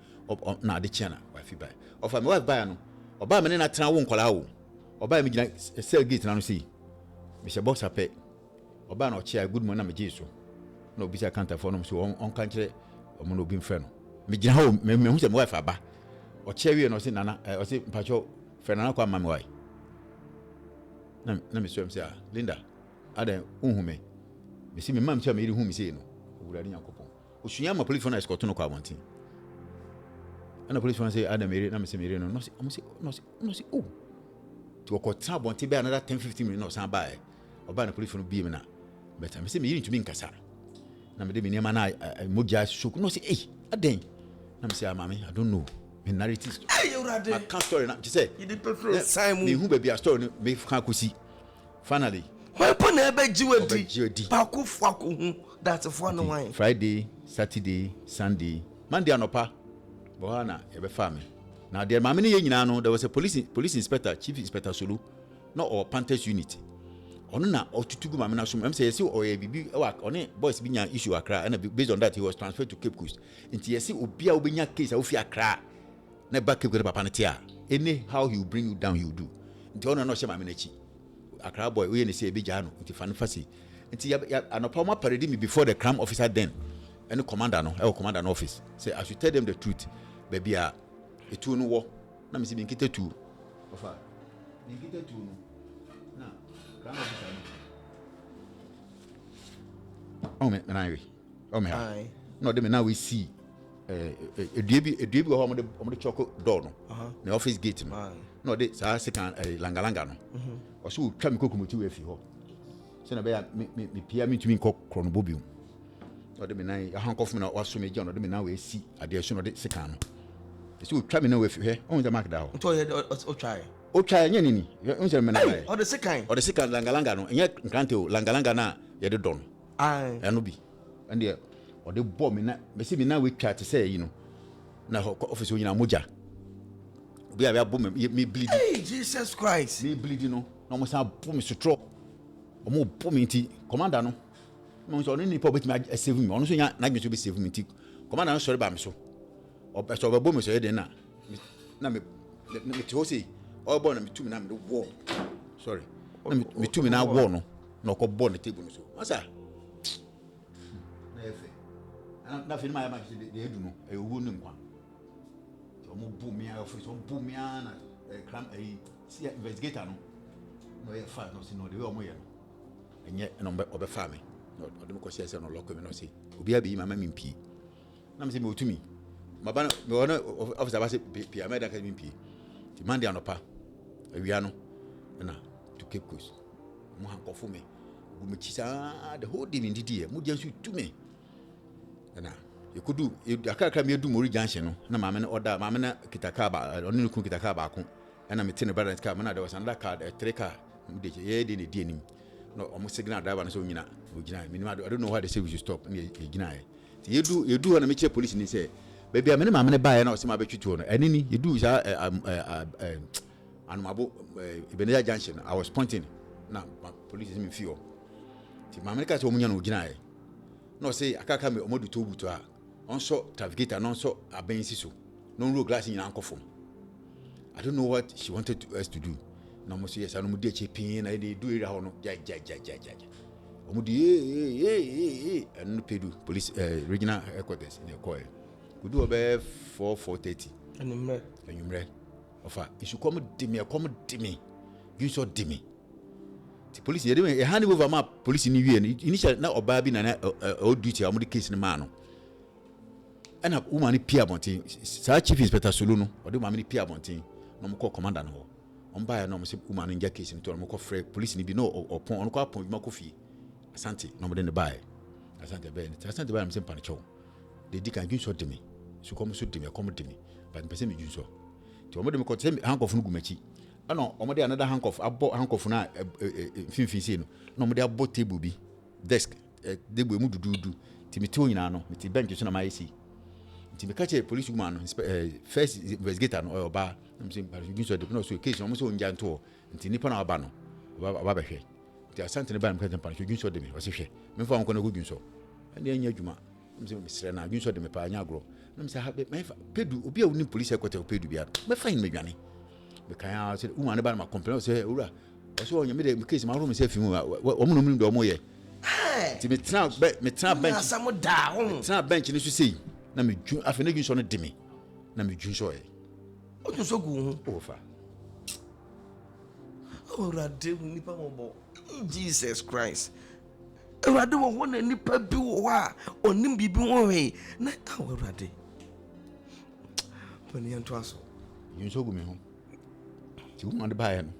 na the channel wife buy of my wife buy no oba me na tena wo nkola wo oba me gina cell gate na no see me say box apẹ oba na ochia good morning na me jesu no bi say counter for no so on kan kire omo no bi mfre no me gina ho me hu say my wife aba ochia wi no say nana o say mpacho fre nana kwa mama wai na me so say Linda ada unhume me see me mam say me ri hu me say no owurade yakopon osunya ma police for na escort no kwa wantin and the police want say Adam Mary na me say Mary no say oh to ko tra bonti be another 10-15 minutes no san buy oba na police no bi me na but me say me yin to me nkasa na me de me nema na moja shoku no say aden na me say amame I don't know me narrative I can't story na say you the prefer Simon me hu ba bia story me kan kosi finally why pon na be jiwadi pa ko fuako hu that's for no wine Friday Saturday Sunday Monday anopa Bohana ebe farming. Now there mamini ye nyina no there was a police inspector chief inspector Sulu no or Panthers unit. Ono na otutugu mamina so em say yesi o ye bibi one boys bi nya issue Accra and based on that he was transferred to Cape Coast. Nti yesi obia obenya case ofi Accra na back Cape Coast papa na tia. Any how he will bring you down he will do. Nti ono no she mamina chi. Accra boy we ne say e ja no nti fan fasi. Nti ya anopa ma parade me before the crime officer then any commander no commander no office say I should tell them the truth. Baby etu no wo na me se bi nkete tu ofa bi nkete tu no na ran officer no me na we me ha no de me na we see eduebi ho mo de choko door no na office gate no de sa second langalanga no o so twa me kokomotu we fi ho se na be ya me pia me tumi nko kronobobium no de me na ya hankof me na waso me je no de me na we see ade so no de second no so try me now if here on the mark down o try nya nini on say me na o the second langalanga no nya nkante o langalanga na ye de don no bi and there o de bomb me na me see me na we try to say you know na office onyina moja obi a bomb me bleed hey Jesus Christ me bleed no no mo say bomb me sutro o mo bomb me ti commander no mo so ni po bet me save me ono so nya na gbe so be save me ti commander no sorry ba me so so babo me so yede na me to say o bo na me tumi na me wo sorry na me tumi na wo no na ko bo na table so masa efe na fi ma ya ma de edu no e owu ni nkwa omo bu mi a office omo bu mi na crime see investigator no ye fa no see no de we omo ye no enye no obefa me no de me ko se no lock me no see obi abi mama mi mpi na me se me otumi maba me wona officer ba se pia me da ka mi mpi ti mande anopa awia no na to keep course mo hankofo me bu me chisa the whole day me didi e mo dia su tu me na yekudu akaka me edu mori junction no na mama na order mama na kitaka ba oni ku kitaka ba ko na me tene balance car na there was another car a three car de ye de ne di anim no omo signal driver na so nyina ogina minimum I don't know why they say we should stop na gina e yedu na me che police ni say baby amene mama ne bae na o se ma betwutu no eni ni yedu sa anumabo Ebenezer junction I was pointing na police me fio ti mama ne ka se o munya no ogina e no say akaka me omodu to butu a onso trafficator no so abensi so no road glass nyina ankofo I don't know what she wanted us to do no mo say yes anu de chepin na dey do area ho no ja omudi anu pedu police regional headquarters in Ekoye we do about 4:30 anumre ofa isu come dimi you so dimi the police ye hand over ma police ni wie initial na oba bi na o duty amudi case ni ma no ana woman ni pia bontin sa chief inspector Solo no o de ma ni pia bontin no mo call commander no on ba no mo se woman ni case ni to mo call free police ni bi no opon on call apon bi ma ko fi asante no mo de ne bae asante ba me se pan chow de di kan gunso de me su come so de me come de me but person me gunso ti o mo de me ko se handcuff no gumachi ana o mo de another handcuff na finfin se no mo de abo table bi desk de bo mu dududu ti me ti onyina no me ti bench so na ma isi ti me catch police woman first investigator no oba me say but gunso de no so case no so onja nto nti nipa na oba no oba be hwe ti asante ne ba me catch pan gunso de me o se hwe me fa nko na go gunso ene anya adwuma me say me sere na gunso de me pa anya agro na me say ha me fa pedu obi a woni police headquarters pedu bia me fa in me dwane me kan say woman ne ba na complain say owura o so onya me de case ma ro me say fi mu o mo no mu do mo ye ti me tena bench na samo da ho tena bench ni so sei na me dwu afa na gunso no de me na me dwu so e o tun so gu ho ofa ora de nipa mo bo Jesus Christ Erade wo ho na nipa bi wo a onim bibi wo he na awurade pani anto aso gunso gu me ho ti wo man ba ya no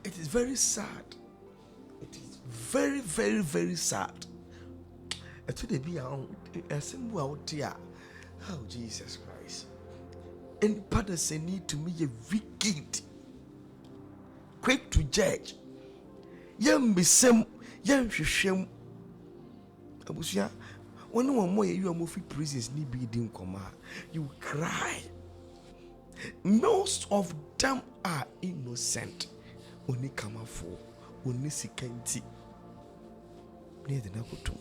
it is very sad. It is very, very, very sad. Today be a symbol out there. Oh, Jesus Christ. Any person need to be a wicked, quick to judge. Yam be some, yam shame. Abusia, when one more you are moving prisons, need be in coma. You cry. Most of them are innocent. Oni kama fo oni sikanti ne de na koto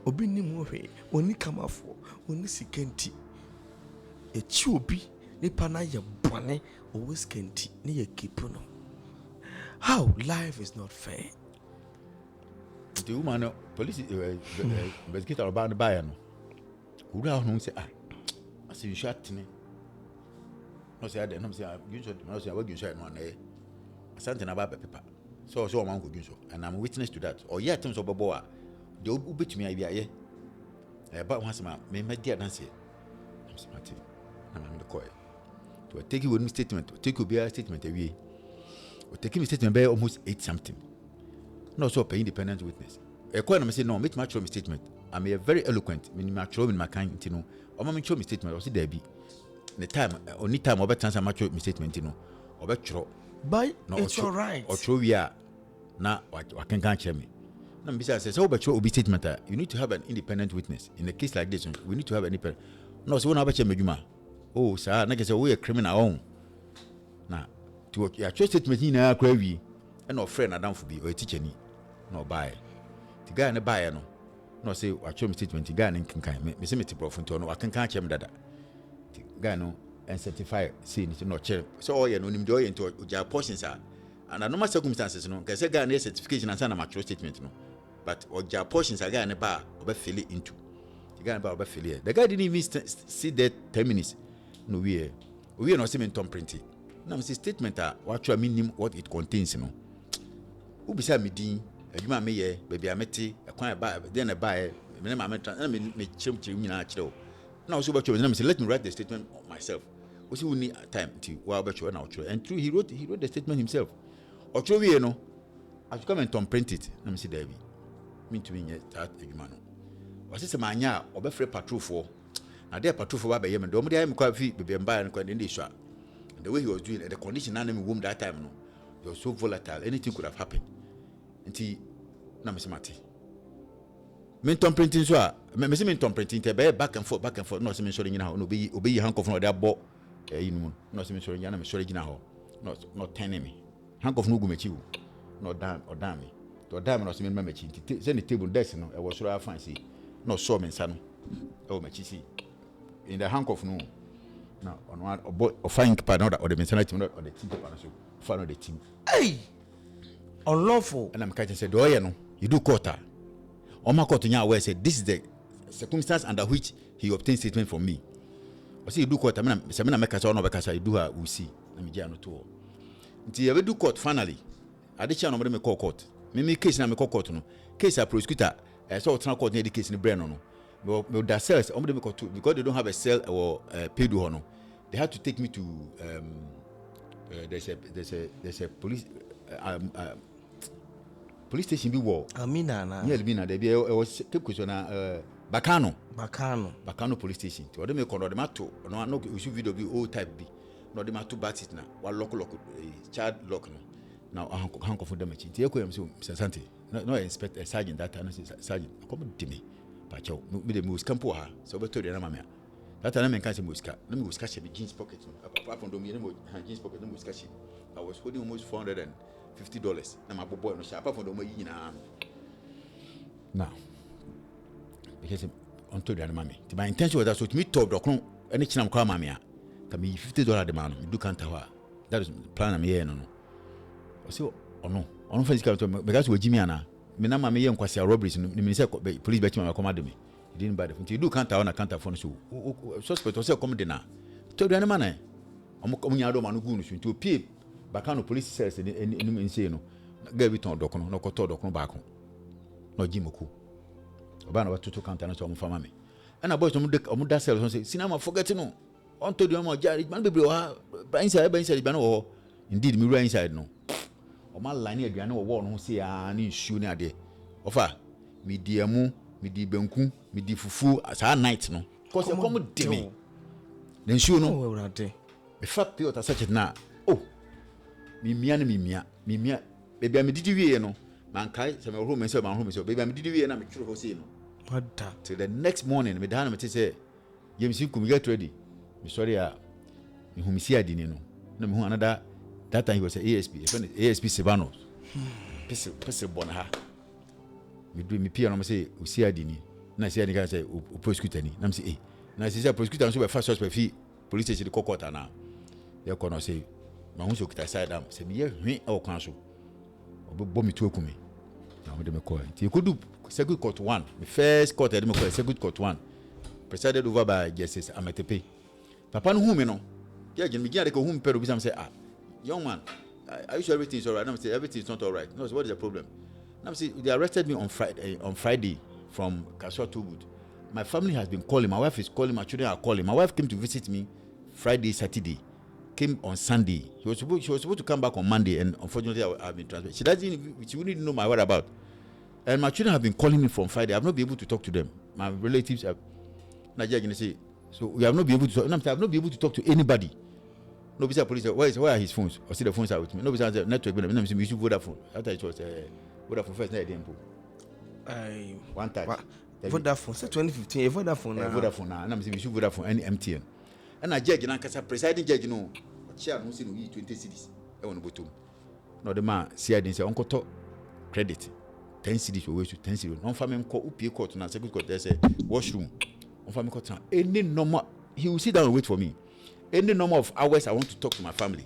obi ni mo hwe oni kama fo oni sikanti e chi obi ni pana ye bone o sikanti ne ye kepu no. How life is not fair. The woman police investigator about the buyer no ura no say as you shot me no say I no say you should no say what you should no na something about paper so man go gunso and I'm witness to that or yet terms of boa de obetumi abia ye ba ho asema me media dance I'm smart na me call to take you with statement take your statement away or take me statement by almost 8 something no so pay independent witness e call na me say no make my show me statement I'm a very eloquent me my show me my kind you know o ma me show me statement o say there be the time only time o be transfer my show me statement you know o be chro But no, it's all right. Or true, we are now. I can't catch me. No, besides, so but you statement. You need to have an independent witness in a case like this. We need to have an independent. No, so when I bet you, oh, sir, like I say, we are criminal. Now, to your statement in our gravy, and no friend, I don't for be or a teacher, no buy. The guy in the buyer, no, say, I show me statement. The guy in Kinkai, me see me to profit. No, I can catch him that. The guy no. And certify saying it not chair. So all you know him doing into your portions are under normal circumstances no can say Ghana certification and sign a mature statement no, but or portions are Ghana bar or fill it into the Ghana bar fill it. The guy didn't even sit there 10 minutes. No, we are not seeing Tom printing. Now, it's a statement what you mean what it contains, you know. Who beside me, Dean, you might me, baby, I met a quiet buy, then a buy, me chim natural. Now, so what you let me write the statement myself. Was he need time to well, but you are now, and true, he wrote the statement himself. Or true, you know, I've come and Tom print it. Let me see, Davy. Mean to me, that you man. Was this a mania or be free patrol for? Now, there patrol for Baby, and don't be quite feet, baby, and buy and quite in this shop. And the way he was doing it, the condition animal womb that time, no, he was so volatile, anything could have happened. Until Namisi Mati. Menton printing, so Messi Menton printing, back and forth, not seeming showing you now, obey handcuff no that bought, not seeming showing you, I'm showing you now, not 10 me. Handcuff no go met you, not damn or damn me. To a damn not seeming mamma chin, send the table desk, no, I was sure I fancy, no saw me, son. Oh, my chissy. In the handcuff, no. Now, on one or fine partner or the mentality or the team partnership, follow the team. Hey! Unlawful. And I'm catching said, oh, you know, you do quarter. On my court, where said, this is the circumstance under which he obtained statement from me. I see you do quarter, Samina make us all because I do her, we see. Let me get on to all. Until you ever do court finally. I did channel me call court. Me case na me call court no. Case a prosecutor, I saw trial court near the case in the brain no. But the cells, because they don't have a cell or paid no. They had to take me to there's a police police station be war. Amina na. Yeah, Amina. There was keep question Bacano police station. To them call them to no we should video be old type B. No them to bat it now. One lock child lock no. Now hank of them chin. Tie ko am so Sante. No inspect a sergeant that time sergeant. Come to me. Pacho me the mus campo ha. So be to the na me. That time I can say muska. Let me muska she be jeans pocket. Apart from me jeans pocket no muska she. I was holding almost $450. Na my boy no apart from the money na. Now because onto the mommy. My intention was that so to me top dokron any chinam kwa mammy a. Ka me $50 the man. Me do counter her. That is plan am here no. So ono fancy come to because we Jimmy ana. Me na mammy yen kwasi robberies no me say police bet me come me. He didn't buy the phone. You do counter on a counter phone so suspect was come dinner. To the man omunya do manu gu no so to pie Bacano police cells in say no. Get it on dokono no koto dokono back on. No jimoku. Oba na to counter na so mfama me. And a boy to omuda cells say cinema forget no. On to the mo jari man bebre o inside be no. Indeed me right inside no. O ma line aduane wo wo no say ah na issue na ade. Ofa me diamu me di benku me di fufu asa night no cause come de me then show no ewrade me fact you such it na oh me mia baby me didi wie no man kai se me home so baby me didi wie na me tworo ho say no wada till the next morning me dan me say James you come get ready me sorry me hu me see adini no na me hu another that time he was a ASP ASP Sebanos pese bon ha me pia no say o si adini na say adini say o prosecutor ni na me say na say prosecutor so be first suspect fi police station the court na they kono say ma hu so kita side am say me ye hwe e o kan so obo me tu akumi na me de me call ti ko do circuit court 1 me first court de me call circuit court 1 presided over by Justice Ametepe papa no hu me no yeah me gya de ko hu me pero bi sam say young man are you sure everything is all right? No, say everything is not all right. No, so what is the problem? Now, see, they arrested me on Friday from Kasua Tubut. My family has been calling. My wife is calling. My children are calling. My wife came to visit me Friday, Saturday. Came on Sunday. She was supposed to come back on Monday, and unfortunately, I've been transferred. She wouldn't know my whereabouts. And my children have been calling me from Friday. I've not been able to talk to them. My relatives have. Nigeria say so. We have not been able to talk. No, I've not been able to talk to anybody. Nobody said police. Where are his phones? Or see the phones are with me. Nobody said network. No, we should Vodafone. After it was Vodafone first. Now again, one time. Vodafone. Say 2015. Vodafone. Vodafone now. Now we should Vodafone and MTN. And a judge, na kasa presiding judge no. Chair no say no 20 cedis. E won bottom. No the man see I didn't say uncle to credit 10 cedis we waste 10 cedis. No family call upie court na second court there say washroom. On family court any normal he will sit down and wait for me. Any number of hours I want to talk to my family.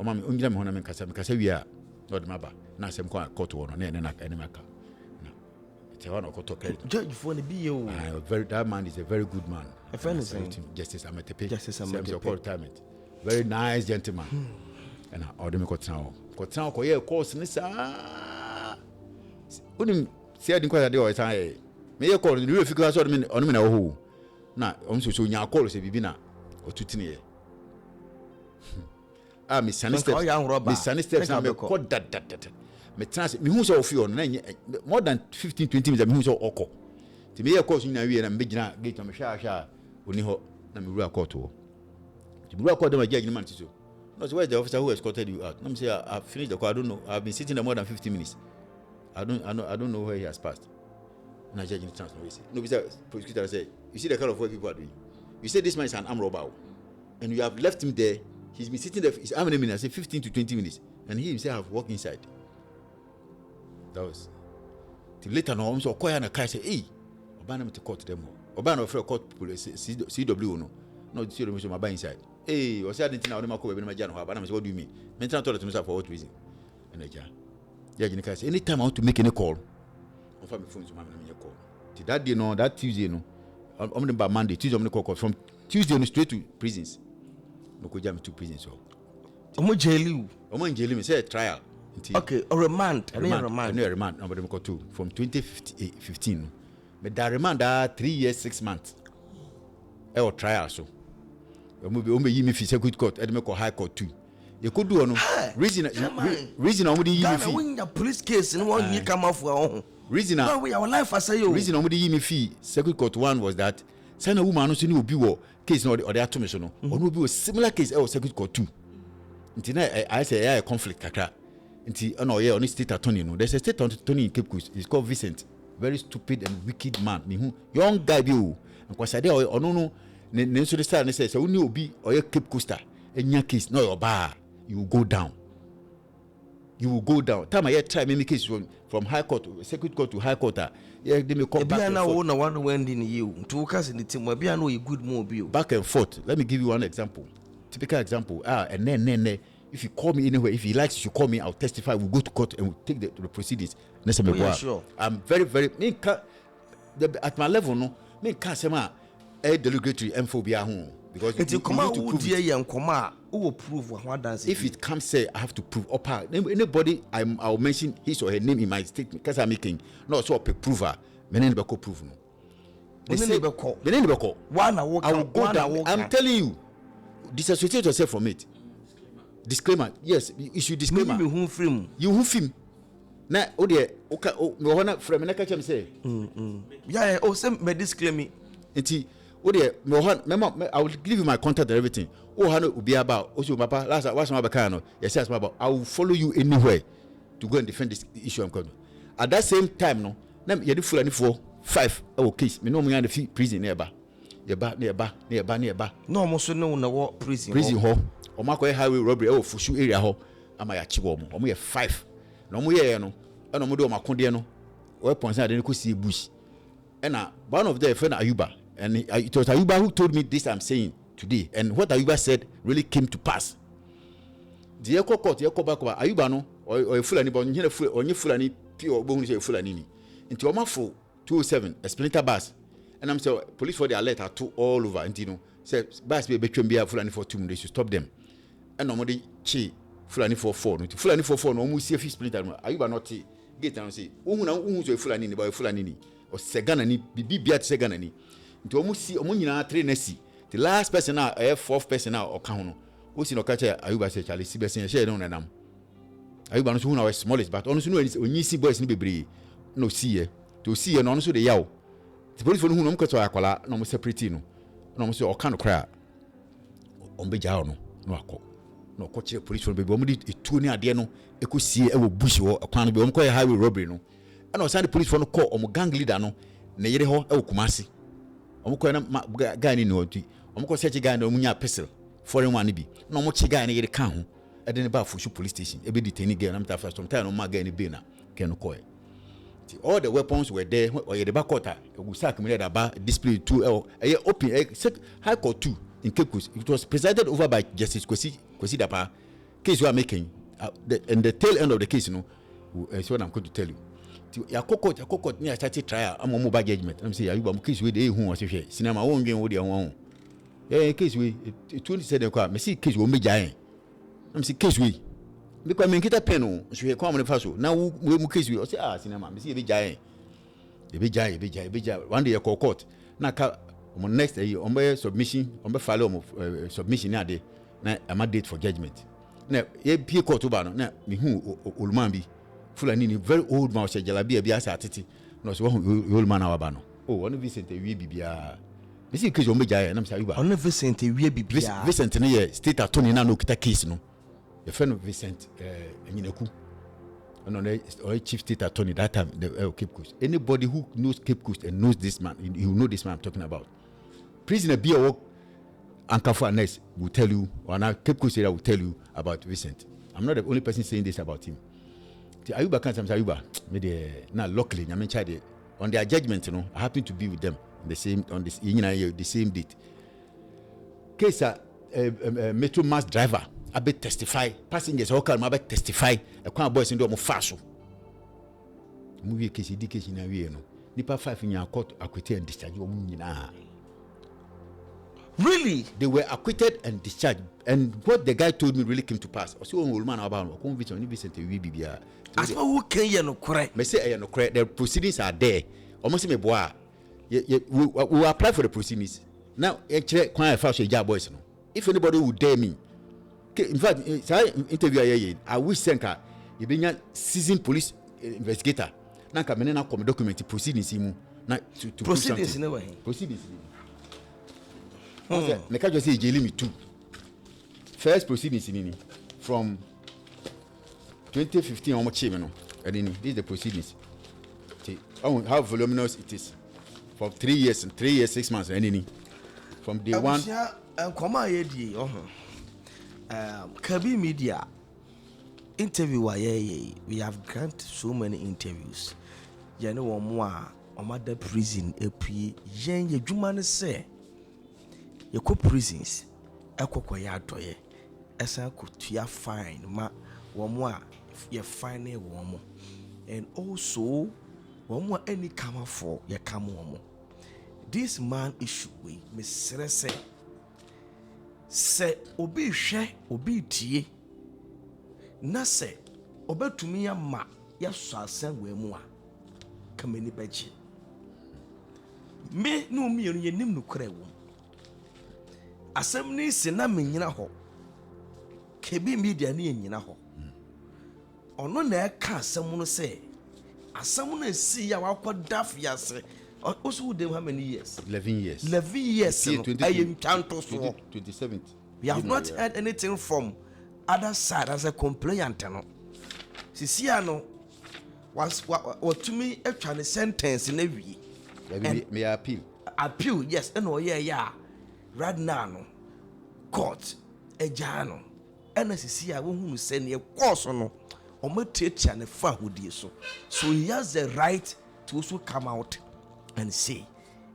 o ma me ongyina me hona me kasa wi a no de maba na asem ko court wo no na ene maka na te wa no court credit judge for the bio very that man is a very good man. A friend is Justice Ametepe. Justice Ametepe. Retirement. Very nice gentleman. And I order me ko ye course ni sa unim say adin kwata de o san e me ye call the figure so on me na ho na o so nya call se bibi na otutini ye me sani steps na me ko dat me trans me hu so ofi on na more than 15-20 minutes me hu so oko ti me ye call so nya wie na me gina gate na me hwa oni ho na me rua court wo ti rua court dem judge ni man ti so no so where the officer who escorted you out. Let me say I finished the call. I don't know. I've been sitting there more than 15 minutes. I don't know where he has passed. And I judge in the chance. No, because prosecutor say, you see the kind of work people are doing. You say this man is an armed robber, and you have left him there. He's been sitting there. How many minutes? I say 15 to 20 minutes, and he himself have walked inside. That was. Till later, no, I'm so quiet and I can't say, hey, Obana to court them. Obana for court police CW no. No, the CW my buy inside. Hey, was that anything I want to go my jano? But I'm what do you mean? Mental told myself for what reason? And I say, anytime I want to make any call, on my phone to my call. Till that day, no, that Tuesday, no, I'm the Monday, Tuesday, I'm the call from Tuesday straight to prisons. No, go jam to prisons. So, Omo jail me say a trial. Okay, a remand. Remand. Number them call 2 from 2015. But that remand 3 years 6 months. Or trial so. Omo yi me fi circuit court e me ko high court too. You could do no reason omo dey yi me fi. When the police case no one you come off our reason no we our life as you. Reason omo dey yi me fi circuit court 1 was that say na woman no so ni obi wo case no or dey ato me so no. Ono obi wo similar case e circuit court 2. Nti na I say a conflict kakra. Nti ono ye on state attorney no. There's a state attorney in Cape Coast. He's called Vincent. Very stupid and wicked man. Me who young guy bi o. Nkwasa dey ono no ne so the style ne say woni obi or your Cape Coaster enya case no your bar you will go down time I try me case from high court circuit court to high court yeah they may come back and forth. One when in you to case in the team we be no a good move back and forth. Let me give you one example, typical example. And then if you call me anywhere, if he likes you call me, I'll testify, we'll go to court and we'll take the proceedings. Sure. I'm very at my level no me can't say ma a delegatory phobia home because you come out to prove what does if it comes say I have to prove up anybody I'll mention his or her name in my statement because I'm making no so a prover menen be prove no menen be call one I will go down. I'm telling you disassociate yourself from it. Disclaimer, yes, you should disclaimer. You who film na o de me hona from na ka chem say yeah say me disclaimer enti o de me hona I will give you my contact and everything. O ha no obi about o so papa last what's my back no yes yes about I will follow you anywhere to go and defend this issue I'm coming. At that same time no na ye dey fulani for 5 case me no mo yan the prison nearby no mo so no na wo prison ho o makoy highway robbery o fushu area ho ama ya chiwo mo ye 5 na mo ye no na mo de o makode no weapons na de ko see bush and one of them friend Ayuba, and it was Ayuba who told me this I'm saying today, and what Ayuba said really came to pass. The Eko court back Ayuba no or Fulani but onye Fulani pure bo hu say Fulani ni nti o mafo 207 a splinter bus and I'm say police for the alert are to all over and you know say bus be between be Fulani for 2 minutes to stop them and no dey chi Fulani for 4 no Fulani for 4 no mu see splinter Ayuba not gate and say ohun na ohun so Fulani ni ba Fulani ni o segana ni bibia te segana ni nti o mu si o mu nyina train na si the last person now fourth person now o ka ho no o si no ka che Ayuba say Charlie si be sen share no nanam Ayuba no so hu na smallest but on so no onyi si boys ni bebre no see ye to see ye no so de yaw the police for no hu no mkato akwala no mo separate no mo so o ka no kra o mbe ja no no akọ no ko che police for bebre o mo di etu ni ade no ekosie e wo bush wo akwan no be o mo ko highway robbery no and the police for no call o mo gang leader no na yere ho e wo Kumasi o mo ko na guy ni no oti o mo ko search guy na o mo nya pistol foreign one bi na o mo che guy na yere kan ho e de ne ba fushu police station e be detain guy na mta first time no ma guy ni be na ken no call all the weapons were there or yere ba court e go sack me da ba display 2 e open high court 2 in Cape Coast. It was presided over by Justice Kwesi Dapa case you are making, and the tail end of the case, is what I'm going to tell you. Ya court near started trial. I'm on mobile judgment. I'm saying, are you case with who was here? Cinema won't get what you want. Case we 27 o'clock. Me see case we me giant. I'm see case we because me get a pen. So he come on the first. Now we case we. I say cinema. Me see a big giant. A big giant. One day you call court. Now on next day on by submission on by follow submission now day. Now I'm a date for judgment. Now ye pay court over now. Me who old man be. Fulani very old man say jalabi be asa atiti. No so old man awaba no. Oh one Vincent we bibia. Me see case o me jaya na me say you ba. On Vincent we bibia. Vincent na ye state attorney na no kita case no. The friend of Vincent Enyineku. And on the chief state attorney that time the Cape Coast. Anybody who knows Cape Coast and knows this man, you know this man I'm talking about. Prisoner be a Ankafu Anes will tell you, or now Cape Coast area will tell you about Vincent. I'm not the only person saying this about him. Ayuba can't say Ayuba. Maybe now luckily, I mean, on their judgment, I happen to be with them the same on this the same date. Case metro mass driver, I bet testify. Passengers all come, I bet testify. A kind boys in the faso. Movie case, case in a way, no. Nipa 5 in your court acquitted and discharged. Really? They were acquitted and discharged. And what the guy told me really came to pass. So old man about conviction Vincent we bibia. As for who can you no correct? Me say no correct. The proceedings are there. Almost me boy. We apply for the proceedings. Now check when I first job boys no. If anybody would dare me. In fact, interview I wish Senka you be seasoned police investigator. Now come na come document proceedings mu na to proceedings no way. Proceedings. Me ka just say jail me too. First proceedings in from 2015 on no. And this is the proceedings. How voluminous it is. For 3 years and 3 years 6 months and from day one. Kabi Media interview we have granted so many interviews. You know more on the prison epi yen ye dwuma ne say ye ko prisons ekokoya adoye esa ko tua fine ma womo a ye fine womo and also womo any come for ye come womo. This man issue we mesre se obi hwe obi tie na se obetumi ya ma ya so asan we mu a kamani baji me no mi ye nim no kra wo asam ni se na menyina ho Kabi Media ni nyina ho ono na ka asam no se asam no si ya wakoda fiase also with them how many years? 11 years. 11 years. I am 27th. We have not heard anything from other side as a complainant. No. Sisiano was what to me a Chinese sentence in every. May I appeal? Appeal, yes. And oh yeah. Right now, no. Court, a jano. And as Sisia who send a course or no. Or my teacher and a far who did so. So he has the right to also come out and say,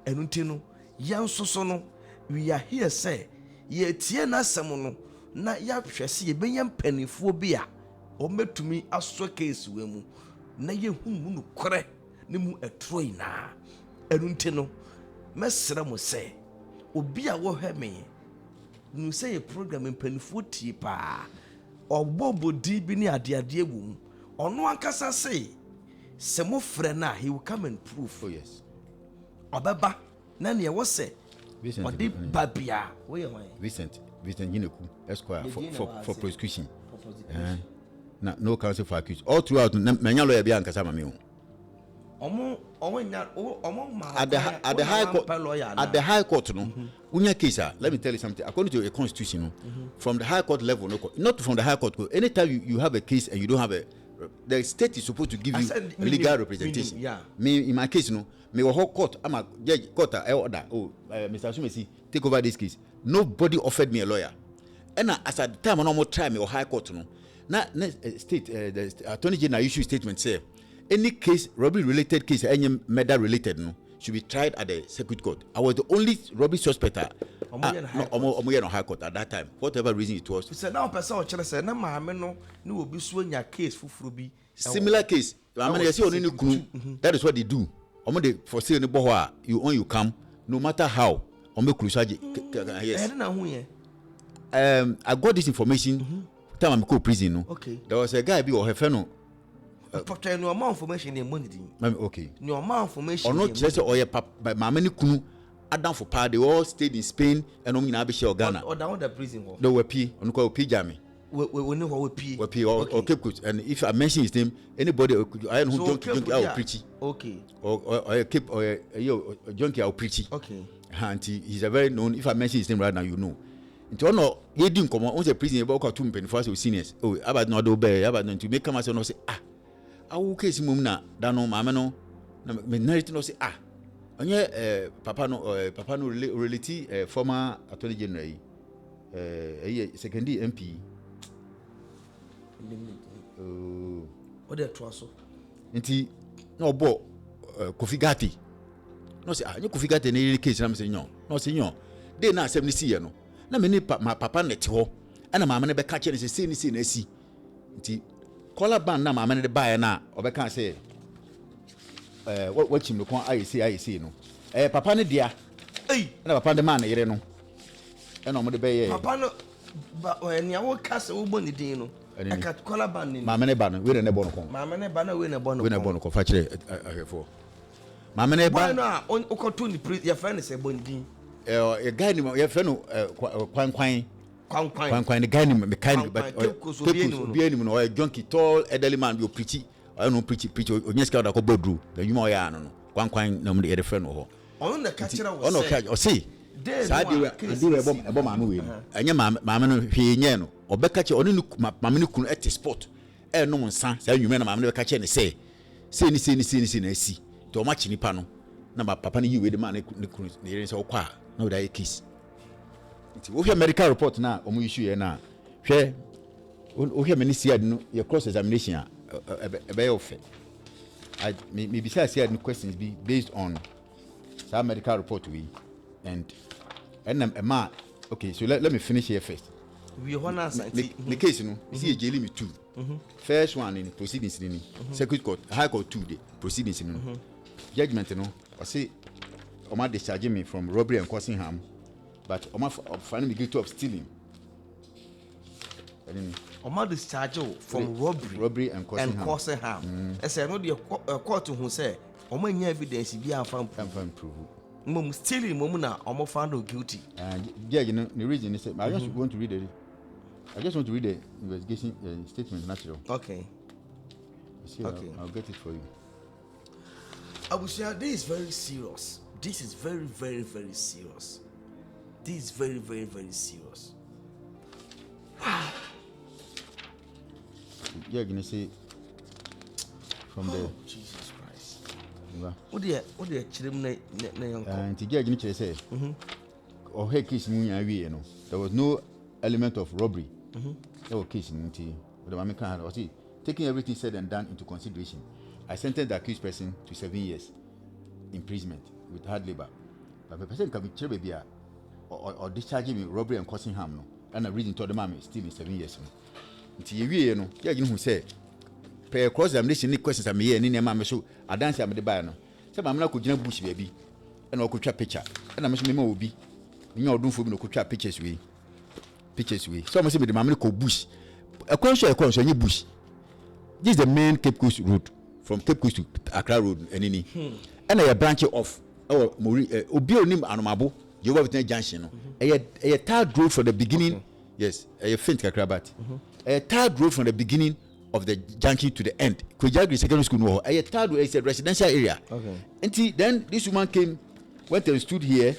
and untino, yan so no, we are here say, ye tie na samono, na ya hwese ye benyam panifo bia, o metumi aso case we mu, na ye humu no kore, ne mu etroi na, and untino, mesra mo say, obi a wo hwe me, nu say a program in panifo tie pa, or bobo di bi ni ade wum, ono ankasa say, se mo frɛ na he will come and prove. Oh yes. Obaba na ne wo se odi babia we Vincent Enyineku Esquire for prosecution. No counsel for accused all throughout manya lawyer bia nkasa ma me o omo at the high court no unya case let me tell you something according to a constitution from the high court level not from the high court anytime you have a case and you don't have the state is supposed to give you legal representation. Me in my case, me was whole court. I'm a judge court. Order. Mr. Sumesi, take over this case. Nobody offered me a lawyer. And as at the time, I no more try me or high court. No, now state the attorney general issue statement say any case robbery related case, any murder related. No, should be tried at the circuit court. I was the only robbery suspect. No, high court at that time. Whatever reason it was. So now person said, "Na maame no will be suing your case for be similar case." That is what they do. For sale in the you own you come, no matter how. Yes. I got this information. Time I'm go prison. No. Okay. There was a guy be or her friend. No amount information in money. Okay. No amount information. Or not just or your papa, but my many kunu. Adam for power. They all stayed in Spain and in Abisha or Ghana. Or down the prison. They were P. On call P. Jammy. We know how we P. We P or Cape Coast. And if I mention his name, anybody I know who junkie I will preach. Okay. Or a Cape or a junkie I will preach. Okay. Auntie, he's a very known. If I mention his name right now, you know. Into no, he didn't come on the prison about 2 penny for seniors. Oh, about not obey, about not to make come as no say I will case him na dano mamano. Me narrative no say on your papa no reality former attorney general second MP. What they so? Inti no bo Kofi Gati. No say you Kofi Gati any case na me say no say they na 70 year no. Na me ni my papa net ho ana mama ne be ka che ne say na si nti collar band na mama ne de buy na obeka say what chim no kon I say no papa ne dia na papa de man yere no e no mo de be ye papa no ba eni awo kasa wo boni din no e ka collar band ni mama ne ba no we ne bo no kon mama ne ba na we ne bo no kon fa kire ahefo mama ne ba na o to ni ya friend say boni din a guy ni your friend kwan the guy ni mechanic but be any no a junkie tall elderly man be preachy I no preach onyeska da ko bodru the yuma ya no kwan na mo de friend ho on na ka kira wo say o say saade we ebo maame we enye maame no hwe nye no obeka che onu maame no kunu ete sport e no nsa sa nwume na maame no beka che ne say ni na asi to ma chi nipa no na papa no yiwe de man ne kunu ne yere so kwa na we da kiss nti wo hwe medical report na omo issue ye na hwe wo hwe menisiad no your cross examination ebe ofe me be say questions be based on some medical report we and ma okay so let me finish here first we honor the case no see jeli me two first one in proceedings ni circuit court high court 2 the proceedings no judgment no I say Oma discharging me from robbery and causing harm, but Oma finding me guilty of stealing. Oma discharge from robbery and causing harm. I say no the court who say Oma any evidence be and found prove. Mom stealing momuna Oma found guilty. Yeah, you know the reason is I just want to read it. I just want to read the investigation statement natural. Okay. Okay. I'll get it for you. Abusia, this is very serious. This is very, very, very serious. This is very, very, very serious. Yeah, gonna say from the Jesus Christ. What do you children na young? And to get gonna say, or her case you know, there was no element of robbery. There was case in the American had or see taking everything said and done into consideration. I sentenced the accused person to 7 years imprisonment with hard labor. But the person can be tried baby or discharging me robbery and causing harm. No, and a reason to the man still in 7 years. Until you know, yeah, you know who say, pay cross examination questions I may any mamma so I dance at the bar. No, some I'm not could bush baby, and I could trap picture, and I'm sure will be. You know, do for me could trap pictures we. Some say the mamma could bush. A conscious bush. This is the main Cape Coast route. From Cape Coast to Accra Road and any and I branch off obi onim anomabo you over the junction no a third road from the beginning yes a faint kakrabat a third road from the beginning of the junction to the end Kujagri secondary school no a third road is a residential area and then this woman went and stood here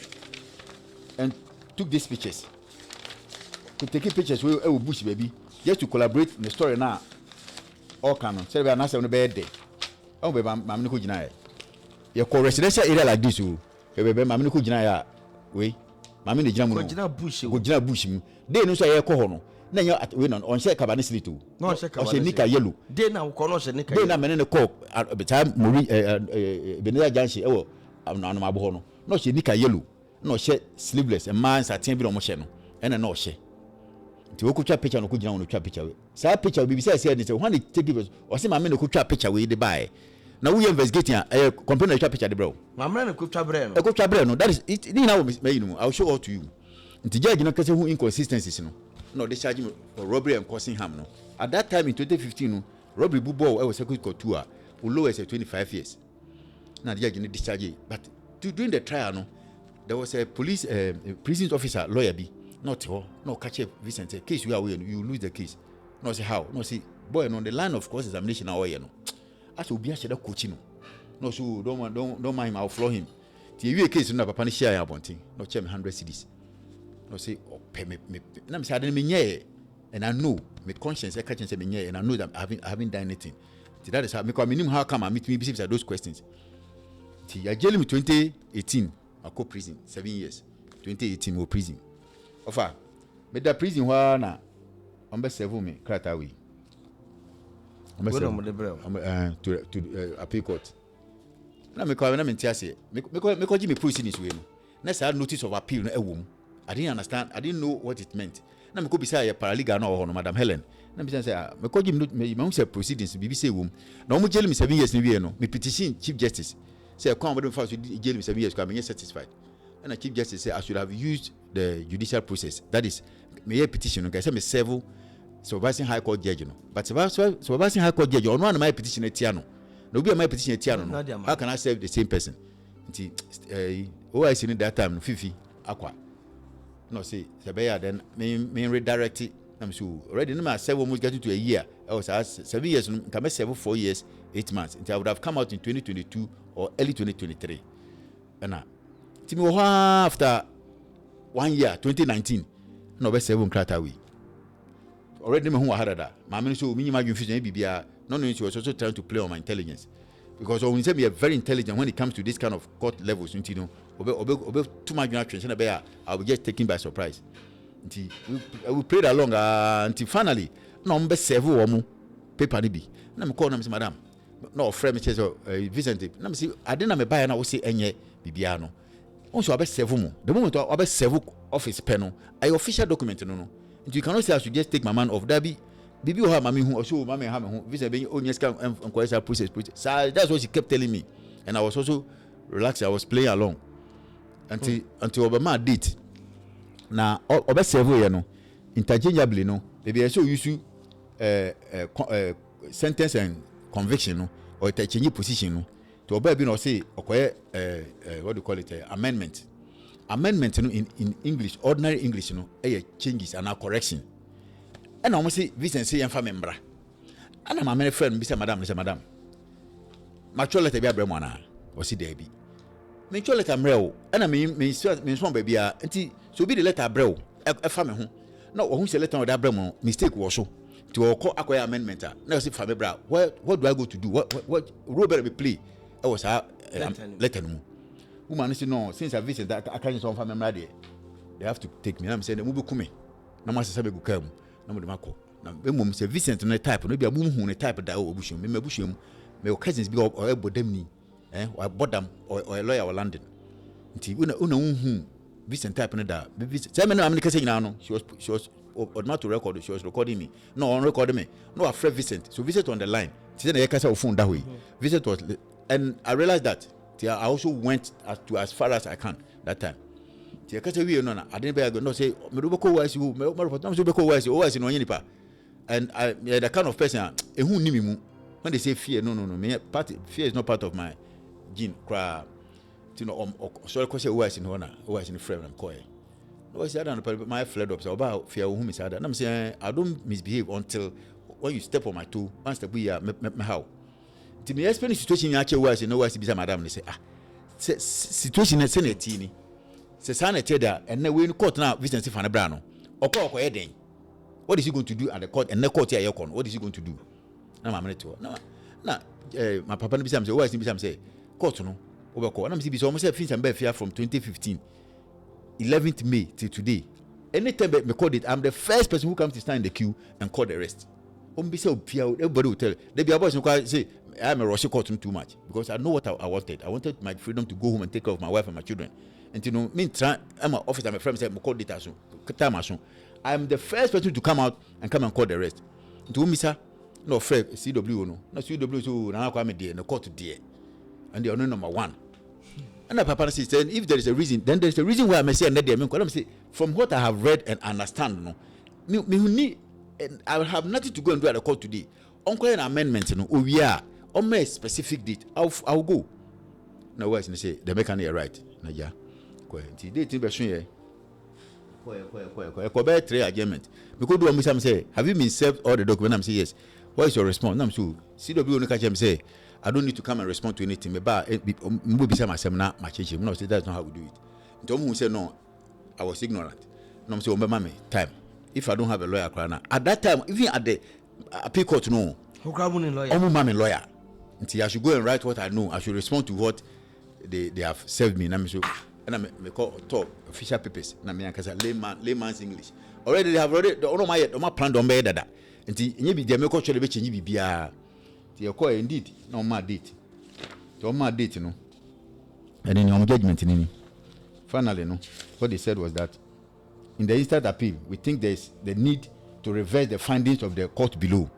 and took these pictures to take pictures we bush baby just to collaborate in the story now all canon say we are not on the bed there. Oh, baby, I'm not going to your residential area like this. Baby, I'm not going to wait. Mammy, the Jam bush, they know say a corner. Then you're at win on share cabanis little. No, share Nika yellow. They now call us a Nika. They are men in the coke at the time Marie Benella Janshi. Oh, anamabo no no she nika yellow no she sleeveless and man satin bi no mo she no ena no she nti wo kutwa picture no kugina wo no twa picture we sa picture we be say ni say when they take it o say ma me no kutwa picture we dey buy na we investigating complain na twa picture dey bro ma me no kutwa bre no kutwa bre no that is it ni na wo me you know I will show all to you nti judge no kase who inconsistencies no they charge me for robbery and causing harm no at that time in 2015 no robbery bubo was second court 2 low as 25 years na the judge no discharge but during the trial no there was a police prison officer lawyer be not no catch Vincent case you are you lose the case no say how no say boy on the line of cross examination now no as obi a sheda coach no so don't mind I'll floor him the you case no papa ni share ya bontin no check me 100 cedis no say pay me na me say I didn't mean and I know my conscience I catch say me and I know that I haven't done anything so that is how me come minimum how come I meet me besides those questions I jail me 2018 I go prison 7 years 2018 mo prison ofa me da prison wa na ombe serve me krata we to appeal court na me kwa na me ntiase me ko gi me proceedings we no na say notice of appeal no ewom I didn't understand I didn't know what it meant na me ko bisa ya paralegal na ho no madam Helen na me say me ko gi me say proceedings bibi say ewom na o mo jail me 7 years ni we no me petition chief justice say come with for jail me 7 years because I'm satisfied and the chief justice say I should have used the judicial process that is me petition okay say me serve supervising high court judge no but supervising high court judge on one my petition etia no no be my petition etia no how can I serve the same person nti OIC in that time no fifi akwa no say beya then me redirect it I'm so already no serve almost get to a year I was 7 years can I serve 4 years 8 months until I would have come out in 2022 or early 2023 and Timi after 1 year 2019 no be serve krata we already me who harada ma me so minima confusion bibia no she was also trying to play on my intelligence because when you say me are very intelligent when it comes to this kind of court levels you know obe too much attention be I will get taken by surprise until we played along until finally no be serve wo mu paper ni bi na me call na me say madam no friend me say Vincent na me say ade na me buy na wo say enye bibia no also about serve the moment about serve office pen I official document no you cannot say I should just take my man off that bibi o ha mama hu also mama ha me hu visa be onye scam enquiry process so that's what she kept telling me and I was also relaxed I was playing along until Obama date na obe serve ye no interchangeably no they so use sentence and conviction no or interchange position no to oba bi no say okoye what do you call it amendment no in English ordinary English no changes and correction and I say Vincent say yemfa membra and my many friend be say madam macho letter be abramo na o si there bi me cho letter mreo and me so baby a enti so be the letter breo e fa me ho na o hu say letter that abramo mistake wo so to akoya amendment na say fa me bra what do I go to do what role be play e was letter no woman say no since I visit that I can't some member there they have to take me I'm saying mu be kume na ma sesa be go kam na mo de mako na be mum say Vincent no type no bia mu hu no type da obushum me mabushum me cousins be or bodam ni or bodam or a lawyer or London nti una hu Vincent type no da say me no am say nyina no she was not to record she was recording me no on record me no a friend Vincent so Vincent on the line say na yakasa phone that way Vincent was and I realized that I also went as far as I can that time. I can't say no. I didn't be no say me do beko wise you me report no say beko wise no nyinipa and I the kind of person who ni me mu when they say fear no me fear is not part of my gene cry you know sorry ko say wise no na wise ni friend am call no say I don't my fled up so about fear who me say that I'm saying I don't misbehave until when you step on my toe one step we me how to me explain the situation ya che wise no wise be madam ni say situation na say na ti ni say sana che da and na we in court na Vincent fa na bra no okọ eden what is he going to do at the court and the court here what is he going to do na ma to na my papa no be say wise be say court no obekọ na me be say almost Vincent be fear from 2015 11th May till today anytime me call it I'm the first person who comes to stand in the queue and call the rest be say everybody will tell they be boys no say I'm a rushing court too much because I know what I wanted. I wanted my freedom to go home and take care of my wife and my children. And you know, me I'm an officer, my friend said, "Call data soon, time soon." I'm the first person to come out and come and call the rest. To me, sir, no, Fred, CW, no CW, so now I'm there, no court there, and they are number one. And the papa says, if there is a reason, then there is a reason why I may say another. I say, from what I have read and understand, no, me need, and I will have nothing to go and do at the court today. Uncle an amendment, no, oh yeah, on my specific date, I'll go. Now, what I say, the mechanic right, na yeah, go ahead. Date in Bashir. Three argument. Because do I say, have you been served all the documents? I'm say yes. What is your response? I'm so CW no catch him say, I don't need to come and respond to anything. Me ba be say myself na my change. No, say that's not how we do it. Don't who say no, I was ignorant. No, I'm say me time. If I don't have a lawyer, at that time, even at the appeal court, no. Who grab one lawyer? I'm a lawyer. Until I should go and write what I know. I should respond to what they have served me. And I'm so. And I call talk official papers. Na me ankasa layman's English. Already they have my plan don be dada. Nti nye bi dem ko chole be chenyi bibia. Ti e call indeed no ma date. To ma date no. And then your judgment ni. Finally no. What they said was that in the instant appeal, we think there is the need to reverse the findings of the court below.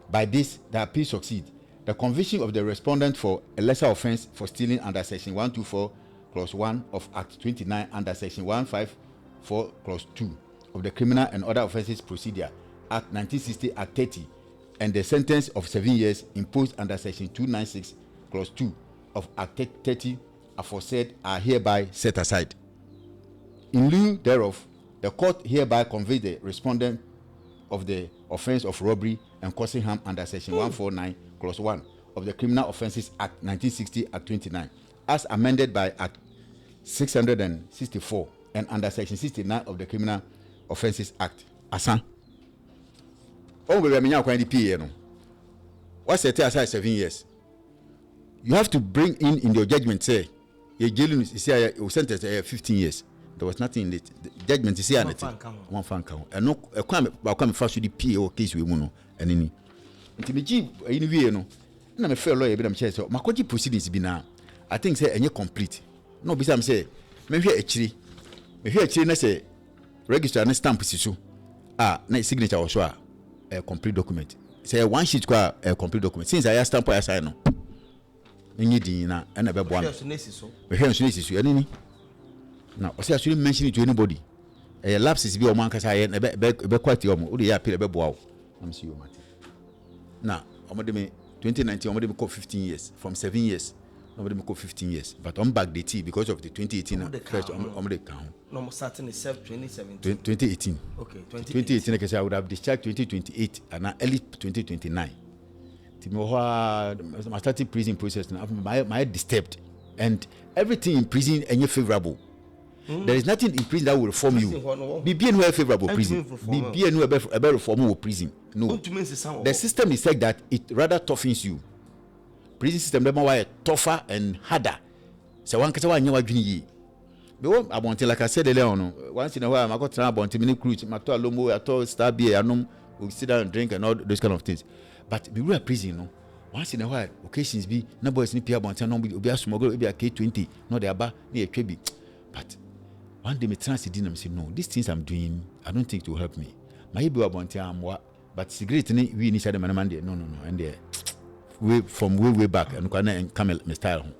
By this, the appeal succeed. The conviction of the respondent for a lesser offense for stealing under section 124 clause 1 of Act 29 under section 154 clause 2 of the Criminal and Other Offences Procedure Act 1960 Act 30 and the sentence of 7 years imposed under section 296 clause 2 of Act 30 aforesaid are hereby set aside. In lieu thereof, the court hereby convicts the respondent of the offense of robbery and causing harm under section 149 clause 1 of the Criminal Offences Act 1960 Act 29 as amended by Act 664 and under section 69 of the Criminal Offences Act. Asan. Oh, we remember when the PA no. What's set aside 7 years? You have to bring in your judgment say your jailing is say you sentence 15 years. There was nothing in it. The judgment is here and one fan count. And no come first the PA or case we no and any. Until me ji anyway no. Na me fair lawyer be them say so makoji proceedings be na. I think say any complete. No be say say me hwe achiri na say register na stamp sisu na signature was so a complete document. Say one sheet kwa a complete document. Since I stamp I sign no. Nyi din na na be boa. Me hwe so sisu ani. Now I say I shouldn't mention it to anybody. Lapses be o man kasa ye be kwati o mo. O dey appeal be boa o. I'm see you Martin. Now omode me 2019 omode me call 15 years from 7 years. Nobody make 15 years, but I'm back the T because of the 2018 first the count. No, starting is 2017. 2018. Okay, 2018. Because I would have discharged 2028 and now early 2029. My starting prison process now. My disturbed and everything in prison any favorable. There is nothing in prison that will reform you. Be no favorable prison. Be no a reform prison. No. The system is like that. It rather toughens you. Prison system dem why tougher and harder. So one kasa wanya wadwini yi. Me won abonte like I said earlier on. Once in a while I go try abonte mini cruise, mato alomo, ato star beer, anom, we sit down and drink and all those kind of things. But be real prison no. Once in a while occasions be na boys ni pia abonte no be a smuggle be a K20, no dey aba na e twebi. But one day me transit them say no, these things I'm doing I don't think it will help me. My be abonte amwa, but cigarette ni we ni shade man dey no and there way back and come my style home.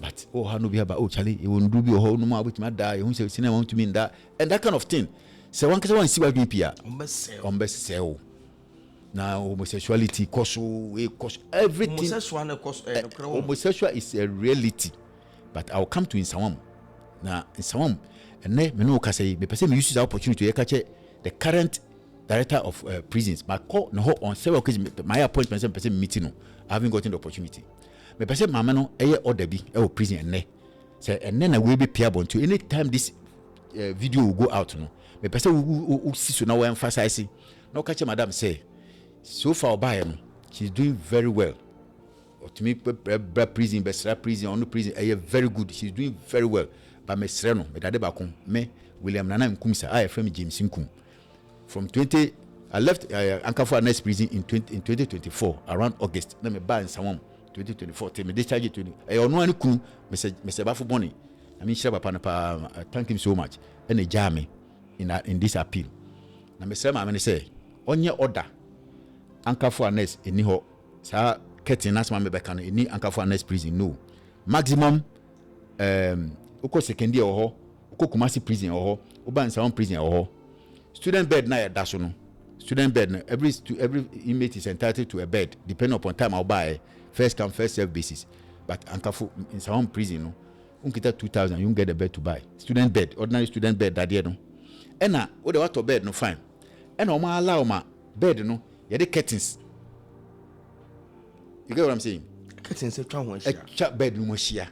But how no be about Charlie, you won't do be a whole no more with my die, who says I want to mean that and that kind of thing. So one can see what we Pia on best sell. Now homosexuality cause everything. Homosexual is a reality. But I'll come to in some now in some and then me no can say the person uses the opportunity to catch the current director of prisons, but call no on several occasions my appointment person meeting no I haven't gotten the opportunity. Me person mama no order be prison and say and then I will be payable to any time this video will go out no. Me person who see so now we emphasize no catch madam say so far by him she's doing very well. Or to me prison prison on prison very good, she's doing very well. But me sreno me dade ba kon me William Nana Nkumisa I from James Nkum. From 20, I left Ankafu next prison in 2024 around August. Let me buy in someone 2024 me discharge 20 ono ani kun me se ba for money I mean share papa na pa thank him so much and a jam in this appeal na me say ma me say onye order anka for arrest eni ho sa curtain as ma me be kan eni anka for arrest prison no maximum uko second year ho uko Kumasi prison ho uba nsa prison ho student bed na ya daso no student bed na every inmate is entitled to a bed depending upon time I buy first come first serve basis but anka for in some prison no unkita 2000 you get a bed to buy student bed ordinary student bed that there no ena wo de what bed no fine ena o ma allow ma bed no ye the curtains you get what I'm saying curtains e twa ho shia cha bed no mo shia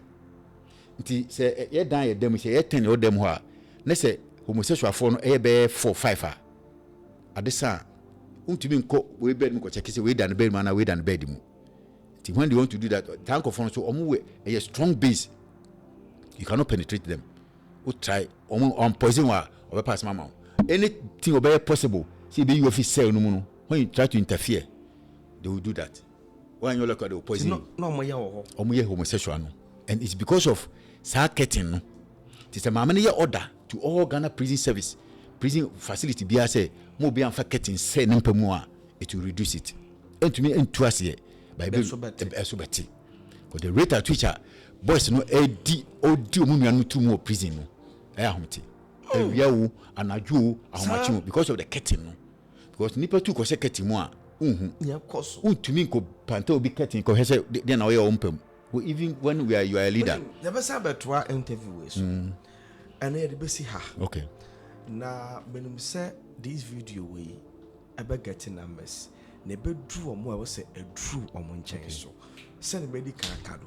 nti se ye dan ye dem se ye ten o dem ho a na se homosexual for no e be 4-5 a adesa untumi nko we bed nko check say we dan bed man na we dan bed mu nti when they want to do that thank for so omo we a strong base you cannot penetrate them we try on poison wa or pass mama anything obey possible see be you office cell no mu when you try to interfere they will do that when you look at the poison no mo ye ho omo ye homosexual no and it's because of sarketing no it's a mama ye order to all Ghana prison service prison facility be say mo be am farketing say nimpa mu a it will reduce it and to me into us here by be so better because the rate at which boys no odi omunua no too more prison no ahomte ewiawo anajo ahomachi because of the curtain no because nipa too ko se curtain mu a ya koso untumi ko panta obi curtain ko hese de na we ompam even when you are a leader the best about interview we so and the best ha okay na benim say this video we aba get numbers na be dru omo a we say edru omo nchen so send medical card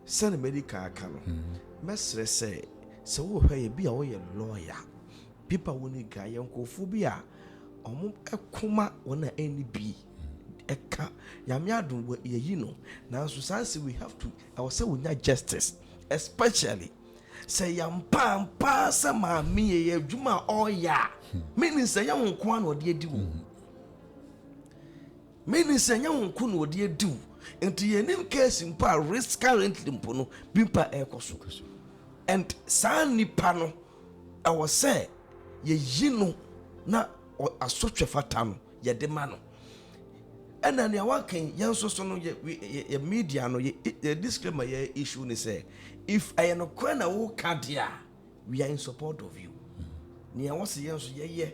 send medical aka no mesre say so wo hwe bi a wo ye lawyer people woni ga ye nkofu bi a omo ekoma wona NB eka yame adun ye yi no na so sanse we have to I will say we need justice especially say yampa sa ma mi ye adwuma oya meaning say ya wonko an ode edi wo meaning say ya wonko na ode edi wo enti yenim case mpa risk currently mpo no bimpa ekoso and san nipa no I will say ye yino na asotwe fata no ye de ma no ena ne awaken yanso so no ye media no ye disclaimer ye issue ni say if I no kwana wo kadia we are in support of you ne was yanso ye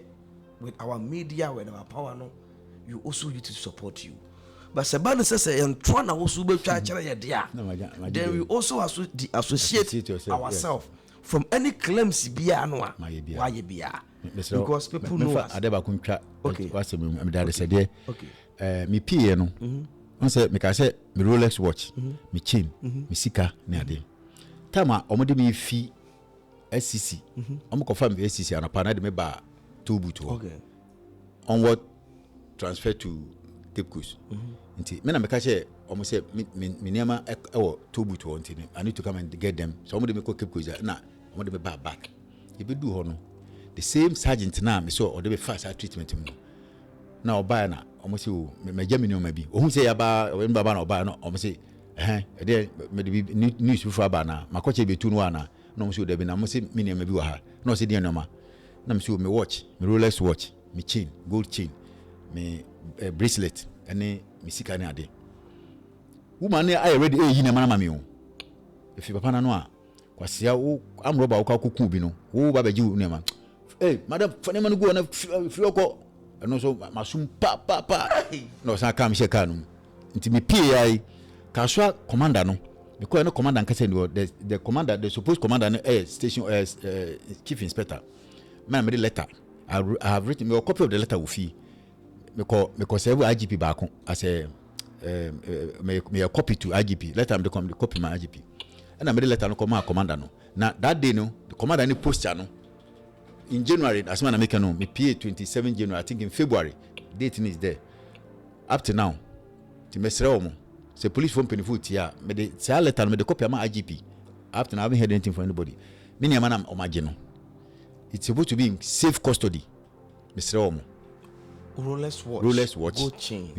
with our media with our power no you also need to support you but sabana says and try na wo so be twa kire ye dia then we also associate ourselves from any claims bia no a why bia because people know us adeba kuntwa okay what's me that said there okay me pie no on say me ka say me Rolex watch me chain me sika ne ade tama omode me fi SCC confirm SCC and upon de me ba to boot okay onward transfer to Cape Coast nti me na me ka say omo say me niama to boot nti I need to come and get them so omode me ko Cape Coast na omode me ba back e be do ho no the same sergeant na me so ode be fast treatment mu na oba na omo say o me jamini o ma bi ohun say ya ba we baba na oba na omo say de me de news fu aba na makoche be tu no ana na omo say o de be na omo say mini ma bi wa ha na o say de no ma na me say me watch me Rolex watch me chain gold chain me bracelet ene me sika ne ade woman ne I already yi na mana me o if papa na no a kwasia wo amroba wo ka koku bi no wo ba beji wo ne ma madam fane man go na free oko no so masum pa no sa kam she kanu nti me PI kaswa commander no because no commander nka say the commander the supposed commander no station chief inspector man me the letter I have written me a copy of the letter wo fi me say IGP back as a me a copy to IGP letter am the copy my IGP and I made the letter no come commander no na that day no the commander any poster no in January as man make no me PA 27 January I think in February date is there up to now to mesre omo say police phone peniful tia me the say letter me the copy am IGP up to now I haven't heard anything from anybody me na man am omaje no it's supposed to be in safe custody mesre omo Rolex watch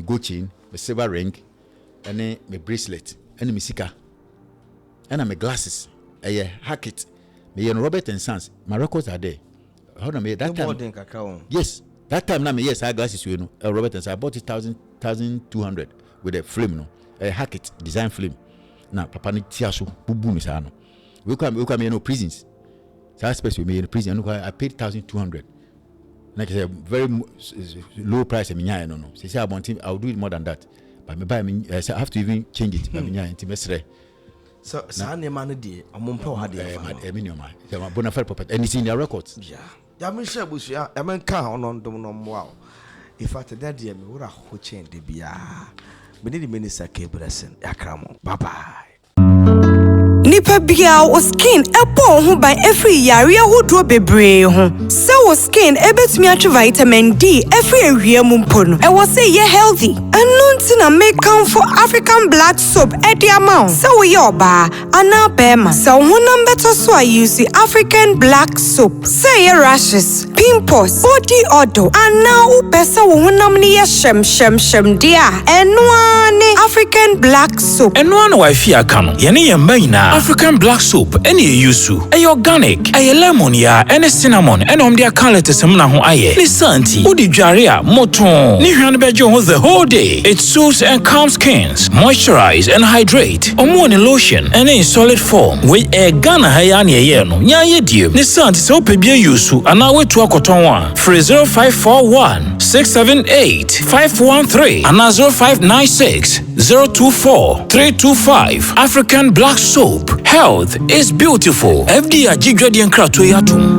gold chain me silver ring and my bracelet and my sika and my glasses hack it me Robert and Sons my records are there. How do I that time? Yes, that time now yes I glasses you know Robert and Sons I bought it 1,200 with a film no hack it design film now papa ni tiaso bubu ni sa no we come you know prisons so space we in prison I paid 1,200 like I said very low price no say I want I'll do it more than that but me buy me I have to even change it but me intimate so Sunday man dey amompa ha dey my bona fide property and it's in their records ya me share busu ya men ka ono ndom no mo if at that day me wura ho chen de bia me need minister Kebresen yakramo bye bye. Nipa bia o skin ebo ho by every yare ahodo bebre ho se o skin ebetumi atwe vitamin D every area mu mpo no e wo say ye healthy anunti na make come for African black soap e di amount se wo ye oba ana bema se wo honam beto so I use African black soap say ye rashes pimples body odor ana wo pesa wo honam ni ye shem dia eno ani African black soap eno ana wa fi aka no ye ne ye manyina African black soap any yusu organic lemon ya any cinnamon and their color to some na ho aye ni santi odi dware a moton ni hwan beje ho the whole day. It soothes and calms skins, moisturize and hydrate omoni lotion and in solid form with a Ghana haya ne ye no nya ye die ni santi so pebie yusu ana wetu akoton a 0541 678 513 ana 0596 024 325 African black soap. Health is beautiful. FDA Jigwadi and Krato Yatum.